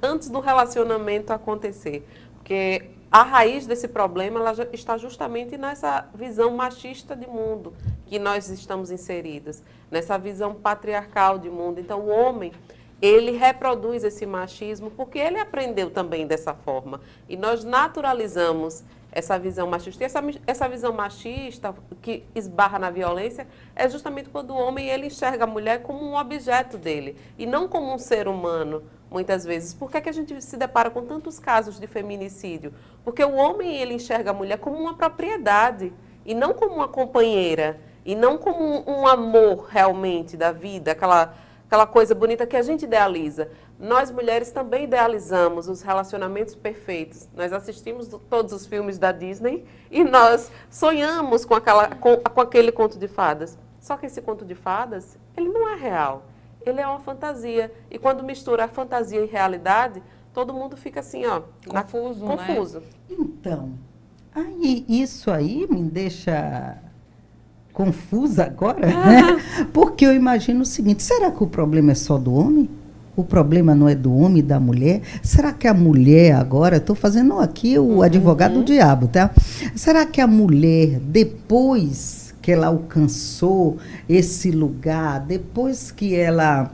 antes do relacionamento acontecer, porque a raiz desse problema ela já está justamente nessa visão machista de mundo que nós estamos inseridas, nessa visão patriarcal de mundo. Então, o homem, ele reproduz esse machismo porque ele aprendeu também dessa forma. E nós naturalizamos essa visão machista. E essa visão machista que esbarra na violência é justamente quando o homem ele enxerga a mulher como um objeto dele e não como um ser humano. Muitas vezes. Por que a gente se depara com tantos casos de feminicídio? Porque o homem ele enxerga a mulher como uma propriedade e não como uma companheira e não como um amor realmente da vida, aquela coisa bonita que a gente idealiza. Nós mulheres também idealizamos os relacionamentos perfeitos. Nós assistimos todos os filmes da Disney e nós sonhamos com aquele conto de fadas. Só que esse conto de fadas, ele não é real. Ele é uma fantasia. E quando mistura a fantasia e realidade, todo mundo fica assim, ó, confuso. Né? Então, isso aí me deixa confusa agora, né? Porque eu imagino o seguinte, será que o problema é só do homem? O problema não é do homem e da mulher? Será que a mulher agora, estou fazendo aqui o advogado do diabo, tá? Será que a mulher, depois que ela alcançou esse lugar, depois que ela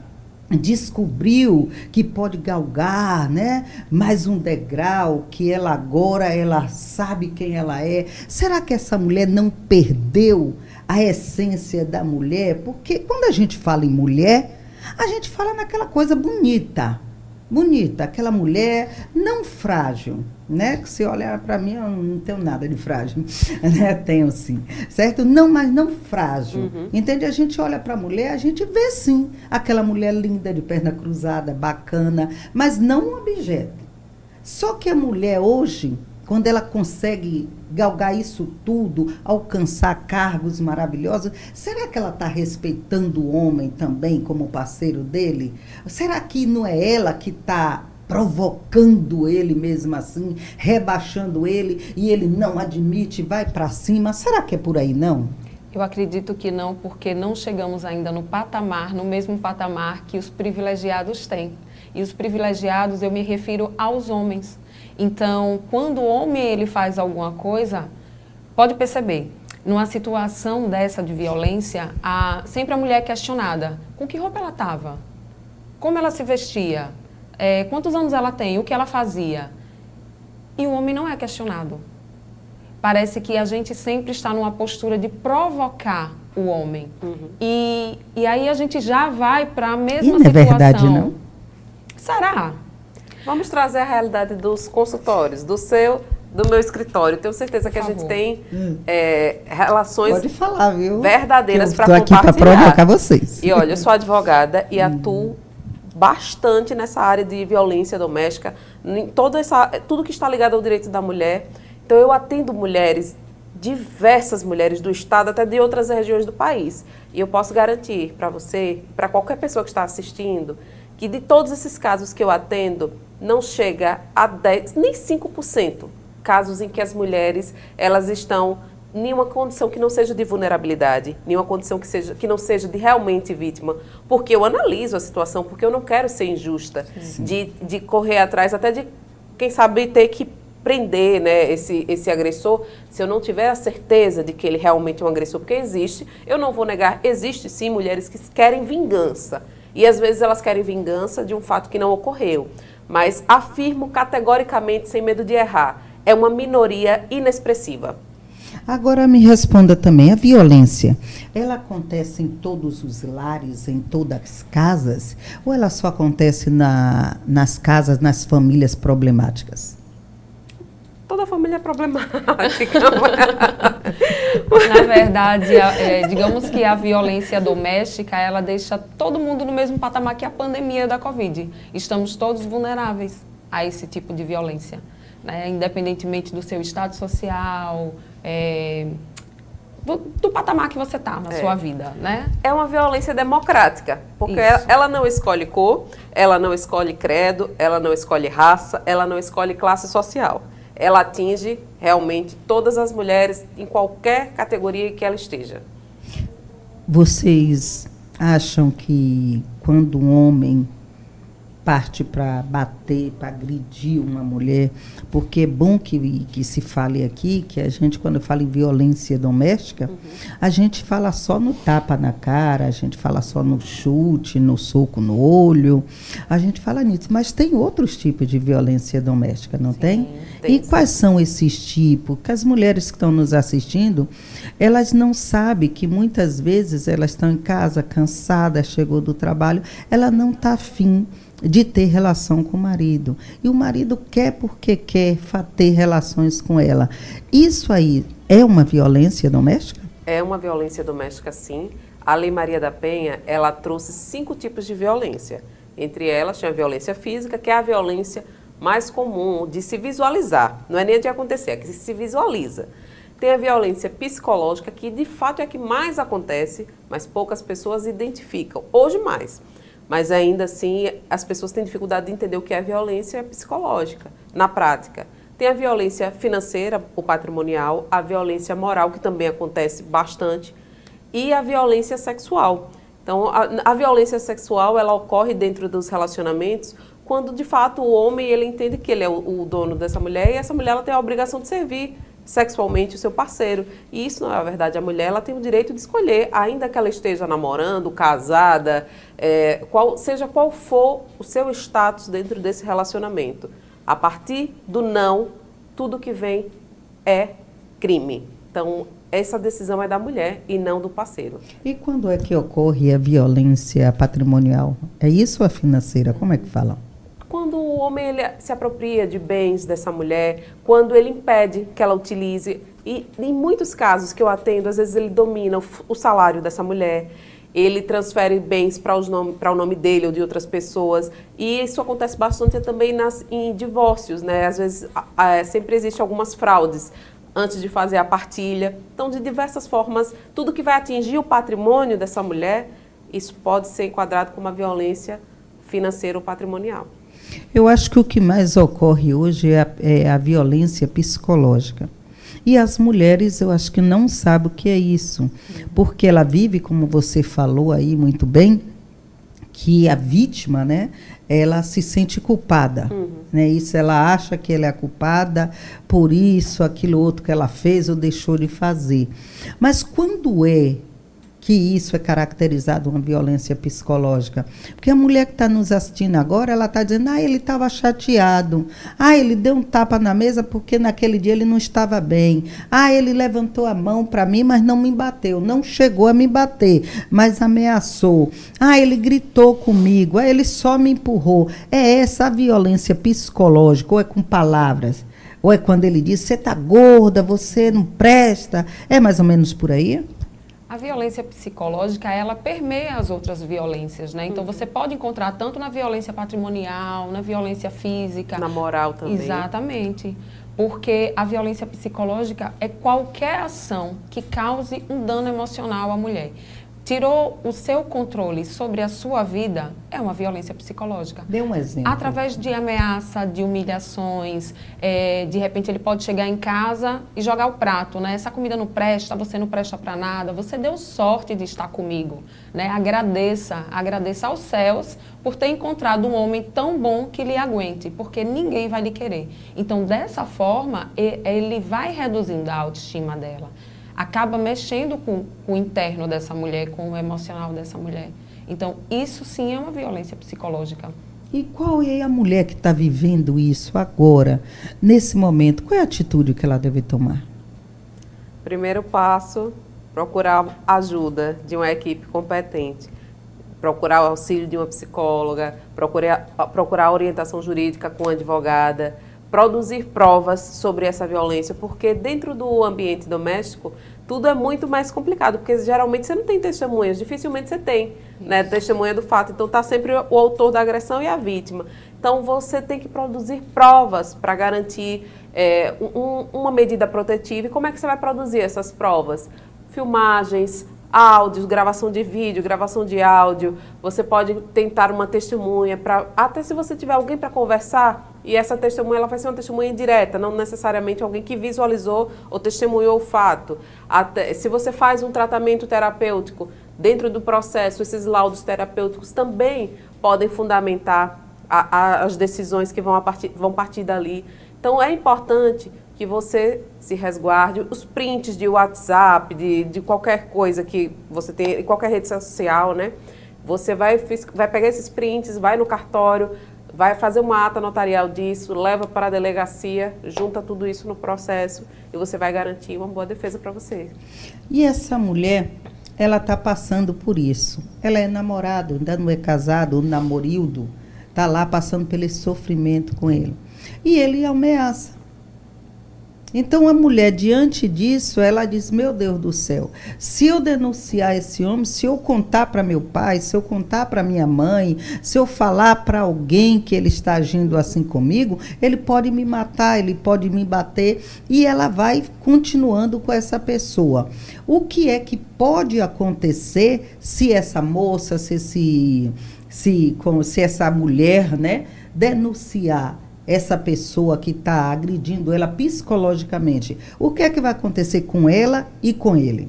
descobriu que pode galgar, né, mais um degrau, que ela sabe quem ela é, será que essa mulher não perdeu a essência da mulher? Porque quando a gente fala em mulher, a gente fala naquela coisa bonita, bonita, aquela mulher não frágil, né? Que se olhar para mim, eu não tenho nada de frágil, né? Tenho sim, certo? Não, mas não frágil, entende? A gente olha para a mulher, a gente vê sim aquela mulher linda, de perna cruzada, bacana, mas não um objeto. Só que a mulher hoje, quando ela consegue galgar isso tudo, alcançar cargos maravilhosos, será que ela está respeitando o homem também como parceiro dele? Será que não é ela que está provocando ele mesmo assim, rebaixando ele, e ele não admite, vai para cima? Será que é por aí, não? Eu acredito que não, porque não chegamos ainda no mesmo patamar que os privilegiados têm. E os privilegiados, eu me refiro aos homens. Então, quando o homem ele faz alguma coisa, pode perceber, numa situação dessa de violência, sempre a mulher é questionada. Com que roupa ela estava? Como ela se vestia? Quantos anos ela tem? O que ela fazia? E o homem não é questionado. Parece que a gente sempre está numa postura de provocar o homem. E aí a gente já vai para a mesma situação. E não é verdade, não? Será? Vamos trazer a realidade dos consultórios, do meu escritório. Tenho certeza que a gente tem relações Pode falar, viu? verdadeiras para compartilhar. Estou aqui para provocar vocês. E olha, eu sou advogada e atuo bastante nessa área de violência doméstica, em tudo que está ligado ao direito da mulher. Então, eu atendo mulheres, diversas mulheres do estado, até de outras regiões do país. E eu posso garantir para você, para qualquer pessoa que está assistindo, que de todos esses casos que eu atendo, não chega a 10, nem 5% casos em que as mulheres elas estão em uma condição que não seja de vulnerabilidade, em uma condição que não seja de realmente vítima, porque eu analiso a situação, porque eu não quero ser injusta, de correr atrás, até de, quem sabe, ter que prender, né, esse agressor, se eu não tiver a certeza de que ele realmente é um agressor, porque existe, eu não vou negar, existe sim mulheres que querem vingança, e às vezes elas querem vingança de um fato que não ocorreu, mas afirmo categoricamente, sem medo de errar, é uma minoria inexpressiva. Agora me responda também, a violência, ela acontece em todos os lares, em todas as casas, ou ela só acontece nas casas, nas famílias problemáticas? Toda família é problemática. Na verdade, digamos que a violência doméstica, ela deixa todo mundo no mesmo patamar que a pandemia da Covid. Estamos todos vulneráveis a esse tipo de violência, né? Independentemente do seu estado social, do patamar que você está na sua vida, né? É uma violência democrática, porque ela não escolhe cor, ela não escolhe credo, ela não escolhe raça, ela não escolhe classe social. Ela atinge realmente todas as mulheres em qualquer categoria que ela esteja. Vocês acham que quando um homem parte para bater, para agredir uma mulher, porque é bom que se fale aqui, que a gente, quando fala em violência doméstica, a gente fala só no tapa na cara, a gente fala só no chute, no soco no olho, a gente fala nisso, mas tem outros tipos de violência doméstica, não tem? E quais são esses tipos? Que as mulheres que estão nos assistindo, elas não sabem que muitas vezes elas estão em casa, cansadas, chegou do trabalho, ela não está afim de ter relação com o marido. E o marido quer porque quer ter relações com ela. Isso aí é uma violência doméstica? É uma violência doméstica, sim. A Lei Maria da Penha, ela trouxe 5 tipos de violência. Entre elas, tinha a violência física, que é a violência mais comum de se visualizar. Não é nem de acontecer, é que se visualiza. Tem a violência psicológica, que de fato é a que mais acontece, mas poucas pessoas identificam. Hoje mais. Mas ainda assim, as pessoas têm dificuldade de entender o que é violência psicológica, na prática. Tem a violência financeira, o patrimonial, a violência moral, que também acontece bastante, e a violência sexual. Então, a violência sexual, ela ocorre dentro dos relacionamentos, quando de fato o homem ele entende que ele é o dono dessa mulher, e essa mulher ela tem a obrigação de servir sexualmente o seu parceiro. E isso não é a verdade. A mulher ela tem o direito de escolher, ainda que ela esteja namorando, casada, seja qual for o seu status dentro desse relacionamento. A partir do não, tudo que vem é crime. Então, essa decisão é da mulher e não do parceiro. E quando é que ocorre a violência patrimonial? É isso ou a financeira? Como é que fala? homem ele se apropria de bens dessa mulher, quando ele impede que ela utilize, e em muitos casos que eu atendo, às vezes ele domina o salário dessa mulher, ele transfere bens para o nome dele ou de outras pessoas, e isso acontece bastante também em divórcios, né? Às vezes sempre existe algumas fraudes antes de fazer a partilha. Então, de diversas formas, tudo que vai atingir o patrimônio dessa mulher, isso pode ser enquadrado como uma violência financeira ou patrimonial. Eu acho que o que mais ocorre hoje é a violência psicológica. E as mulheres, eu acho que não sabem o que é isso, porque ela vive, como você falou aí muito bem, que a vítima, né, ela se sente culpada, né? Isso, ela acha que ela é culpada por isso, aquilo outro que ela fez ou deixou de fazer. Mas quando é que isso é caracterizado uma violência psicológica? Porque a mulher que está nos assistindo agora, ela está dizendo, ele estava chateado, ele deu um tapa na mesa porque naquele dia ele não estava bem, ele levantou a mão para mim, mas não me bateu, não chegou a me bater, mas ameaçou, ele gritou comigo, ele só me empurrou. É essa a violência psicológica, ou é com palavras, ou é quando ele diz, você está gorda, você não presta, é mais ou menos por aí? A violência psicológica, ela permeia as outras violências, né? Então, você pode encontrar tanto na violência patrimonial, na violência física. Na moral também. Exatamente. Porque a violência psicológica é qualquer ação que cause um dano emocional à mulher. Tirou o seu controle sobre a sua vida, é uma violência psicológica. Dê um exemplo. Através de ameaça, de humilhações, de repente ele pode chegar em casa e jogar o prato, né? Essa comida não presta, você não presta para nada, você deu sorte de estar comigo, né? Agradeça aos céus por ter encontrado um homem tão bom que lhe aguente, porque ninguém vai lhe querer. Então, dessa forma, ele vai reduzindo a autoestima dela. Acaba mexendo com o interno dessa mulher, com o emocional dessa mulher. Então, isso sim é uma violência psicológica. E qual é a mulher que está vivendo isso agora, nesse momento? Qual é a atitude que ela deve tomar? Primeiro passo, procurar ajuda de uma equipe competente. Procurar o auxílio de uma psicóloga, procurar orientação jurídica com uma advogada, produzir provas sobre essa violência, porque dentro do ambiente doméstico, tudo é muito mais complicado, porque geralmente você não tem testemunhas, dificilmente você tem, né, testemunha do fato, então está sempre o autor da agressão e a vítima. Então você tem que produzir provas para garantir uma medida protetiva. E como é que você vai produzir essas provas? Filmagens, áudios, gravação de vídeo, gravação de áudio. Você pode tentar uma testemunha, até se você tiver alguém para conversar, e essa testemunha ela vai ser uma testemunha indireta, não necessariamente alguém que visualizou ou testemunhou o fato. Até, se você faz um tratamento terapêutico, dentro do processo, esses laudos terapêuticos também podem fundamentar as decisões que vão partir dali. Então, é importante que você se resguarde. Os prints de WhatsApp, de qualquer coisa que você tem, em qualquer rede social, né? Você vai pegar esses prints, vai no cartório, vai fazer uma ata notarial disso, leva para a delegacia, junta tudo isso no processo e você vai garantir uma boa defesa para você. E essa mulher, ela está passando por isso. Ela é namorada, ainda não é casada, o namorildo está lá passando pelo sofrimento com ele. E ele ameaça. Então, a mulher, diante disso, ela diz, meu Deus do céu, se eu denunciar esse homem, se eu contar para meu pai, se eu contar para minha mãe, se eu falar para alguém que ele está agindo assim comigo, ele pode me matar, ele pode me bater, e ela vai continuando com essa pessoa. O que é que pode acontecer se essa moça, se essa mulher, né, denunciar essa pessoa que está agredindo ela psicologicamente? O que é que vai acontecer com ela e com ele?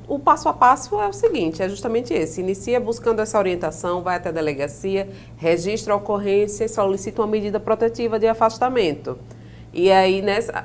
O passo a passo é o seguinte, é justamente esse. Inicia buscando essa orientação, vai até a delegacia, registra a ocorrência e solicita uma medida protetiva de afastamento. E aí,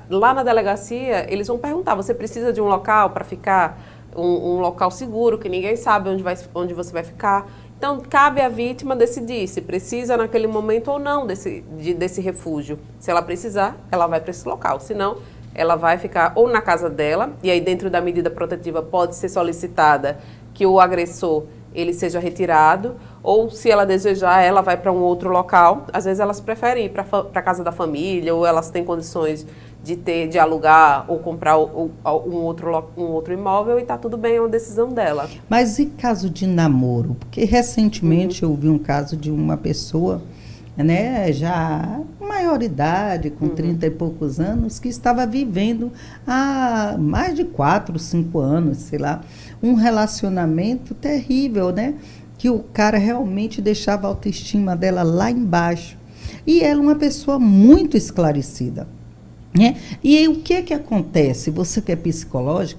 lá na delegacia, eles vão perguntar, você precisa de um local para ficar, um local seguro, que ninguém sabe onde você vai ficar. Então, cabe à vítima decidir se precisa naquele momento ou não desse refúgio. Se ela precisar, ela vai para esse local. Se não, ela vai ficar ou na casa dela, e aí dentro da medida protetiva pode ser solicitada que o agressor ele seja retirado, ou se ela desejar, ela vai para um outro local. Às vezes elas preferem ir para a casa da família, ou elas têm condições de alugar ou comprar um outro imóvel, e está tudo bem, é uma decisão dela. Mas e caso de namoro? Porque recentemente eu vi um caso de uma pessoa, né, já maior idade, com 30 e poucos anos, que estava vivendo há mais de 4, 5 anos, sei lá, um relacionamento terrível, né? Que o cara realmente deixava a autoestima dela lá embaixo. E ela é uma pessoa muito esclarecida. Né? E aí, o que acontece? Você que é psicóloga,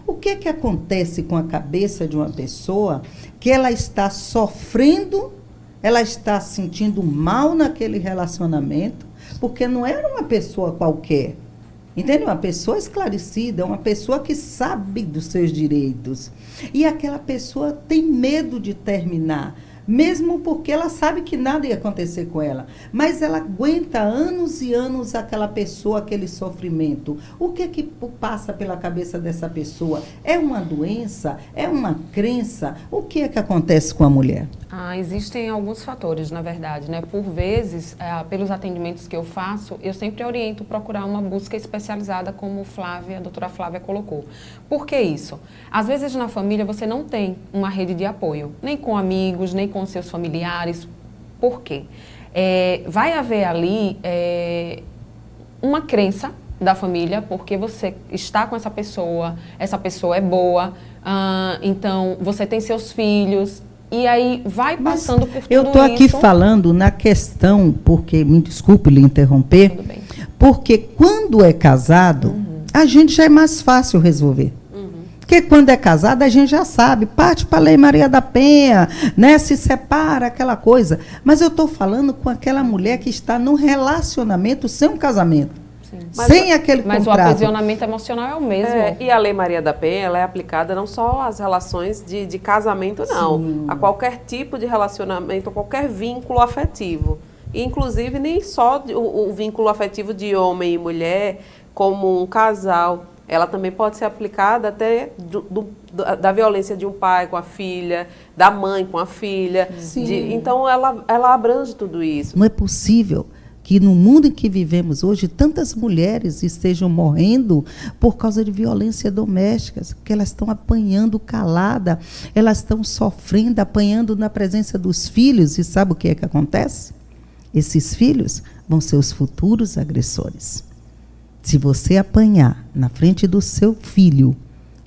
o que acontece com a cabeça de uma pessoa que ela está sofrendo, ela está se sentindo mal naquele relacionamento, porque não era uma pessoa qualquer, entende? Uma pessoa esclarecida, uma pessoa que sabe dos seus direitos. E aquela pessoa tem medo de terminar, mesmo porque ela sabe que nada ia acontecer com ela. Mas ela aguenta anos e anos aquela pessoa, aquele sofrimento. O que passa pela cabeça dessa pessoa? É uma doença? É uma crença? O que é que acontece com a mulher? Existem alguns fatores, na verdade, né? Por vezes, pelos atendimentos que eu faço, eu sempre oriento procurar uma busca especializada, como a doutora Flávia colocou. Por que isso? Às vezes na família você não tem uma rede de apoio, nem com amigos, nem com seus familiares. Por quê? Vai haver ali uma crença da família, porque você está com essa pessoa é boa, então você tem seus filhos. E aí vai passando por tudo isso. Eu estou aqui falando na questão, porque, me desculpe lhe interromper, Tudo bem. Porque quando é casado, a gente já é mais fácil resolver. Porque quando é casado, a gente já sabe, parte para a Lei Maria da Penha, né, se separa, aquela coisa. Mas eu estou falando com aquela mulher que está num relacionamento sem um casamento. Sem aquele contrato. Mas o aprisionamento emocional é o mesmo. E a Lei Maria da Penha, ela é aplicada não só às relações de casamento, não. Sim. A qualquer tipo de relacionamento, a qualquer vínculo afetivo. E, inclusive, nem só o vínculo afetivo de homem e mulher, como um casal. Ela também pode ser aplicada até da violência de um pai com a filha, da mãe com a filha. Então, ela abrange tudo isso. Não é possível que no mundo em que vivemos hoje, tantas mulheres estejam morrendo por causa de violência doméstica, porque elas estão apanhando calada, elas estão sofrendo, apanhando na presença dos filhos. E sabe o que é que acontece? Esses filhos vão ser os futuros agressores. Se você apanhar na frente do seu filho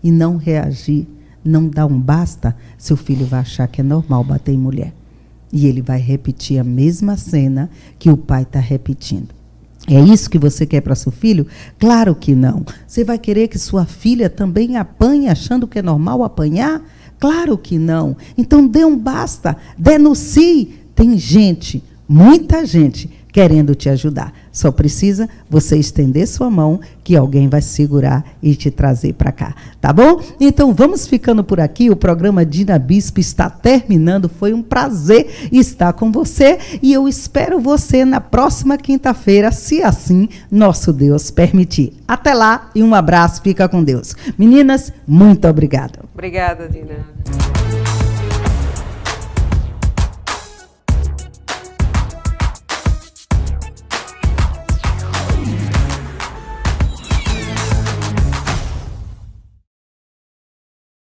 e não reagir, não dar um basta, seu filho vai achar que é normal bater em mulher. E ele vai repetir a mesma cena que o pai está repetindo. É isso que você quer para seu filho? Claro que não. Você vai querer que sua filha também apanhe achando que é normal apanhar? Claro que não. Então dê um basta, denuncie. Tem gente, muita gente, querendo te ajudar. Só precisa você estender sua mão, que alguém vai segurar e te trazer para cá. Tá bom? Então, vamos ficando por aqui. O programa Dina Bispo está terminando. Foi um prazer estar com você. E eu espero você na próxima quinta-feira, se assim nosso Deus permitir. Até lá e um abraço. Fica com Deus. Meninas, muito obrigada. Obrigada, Dina.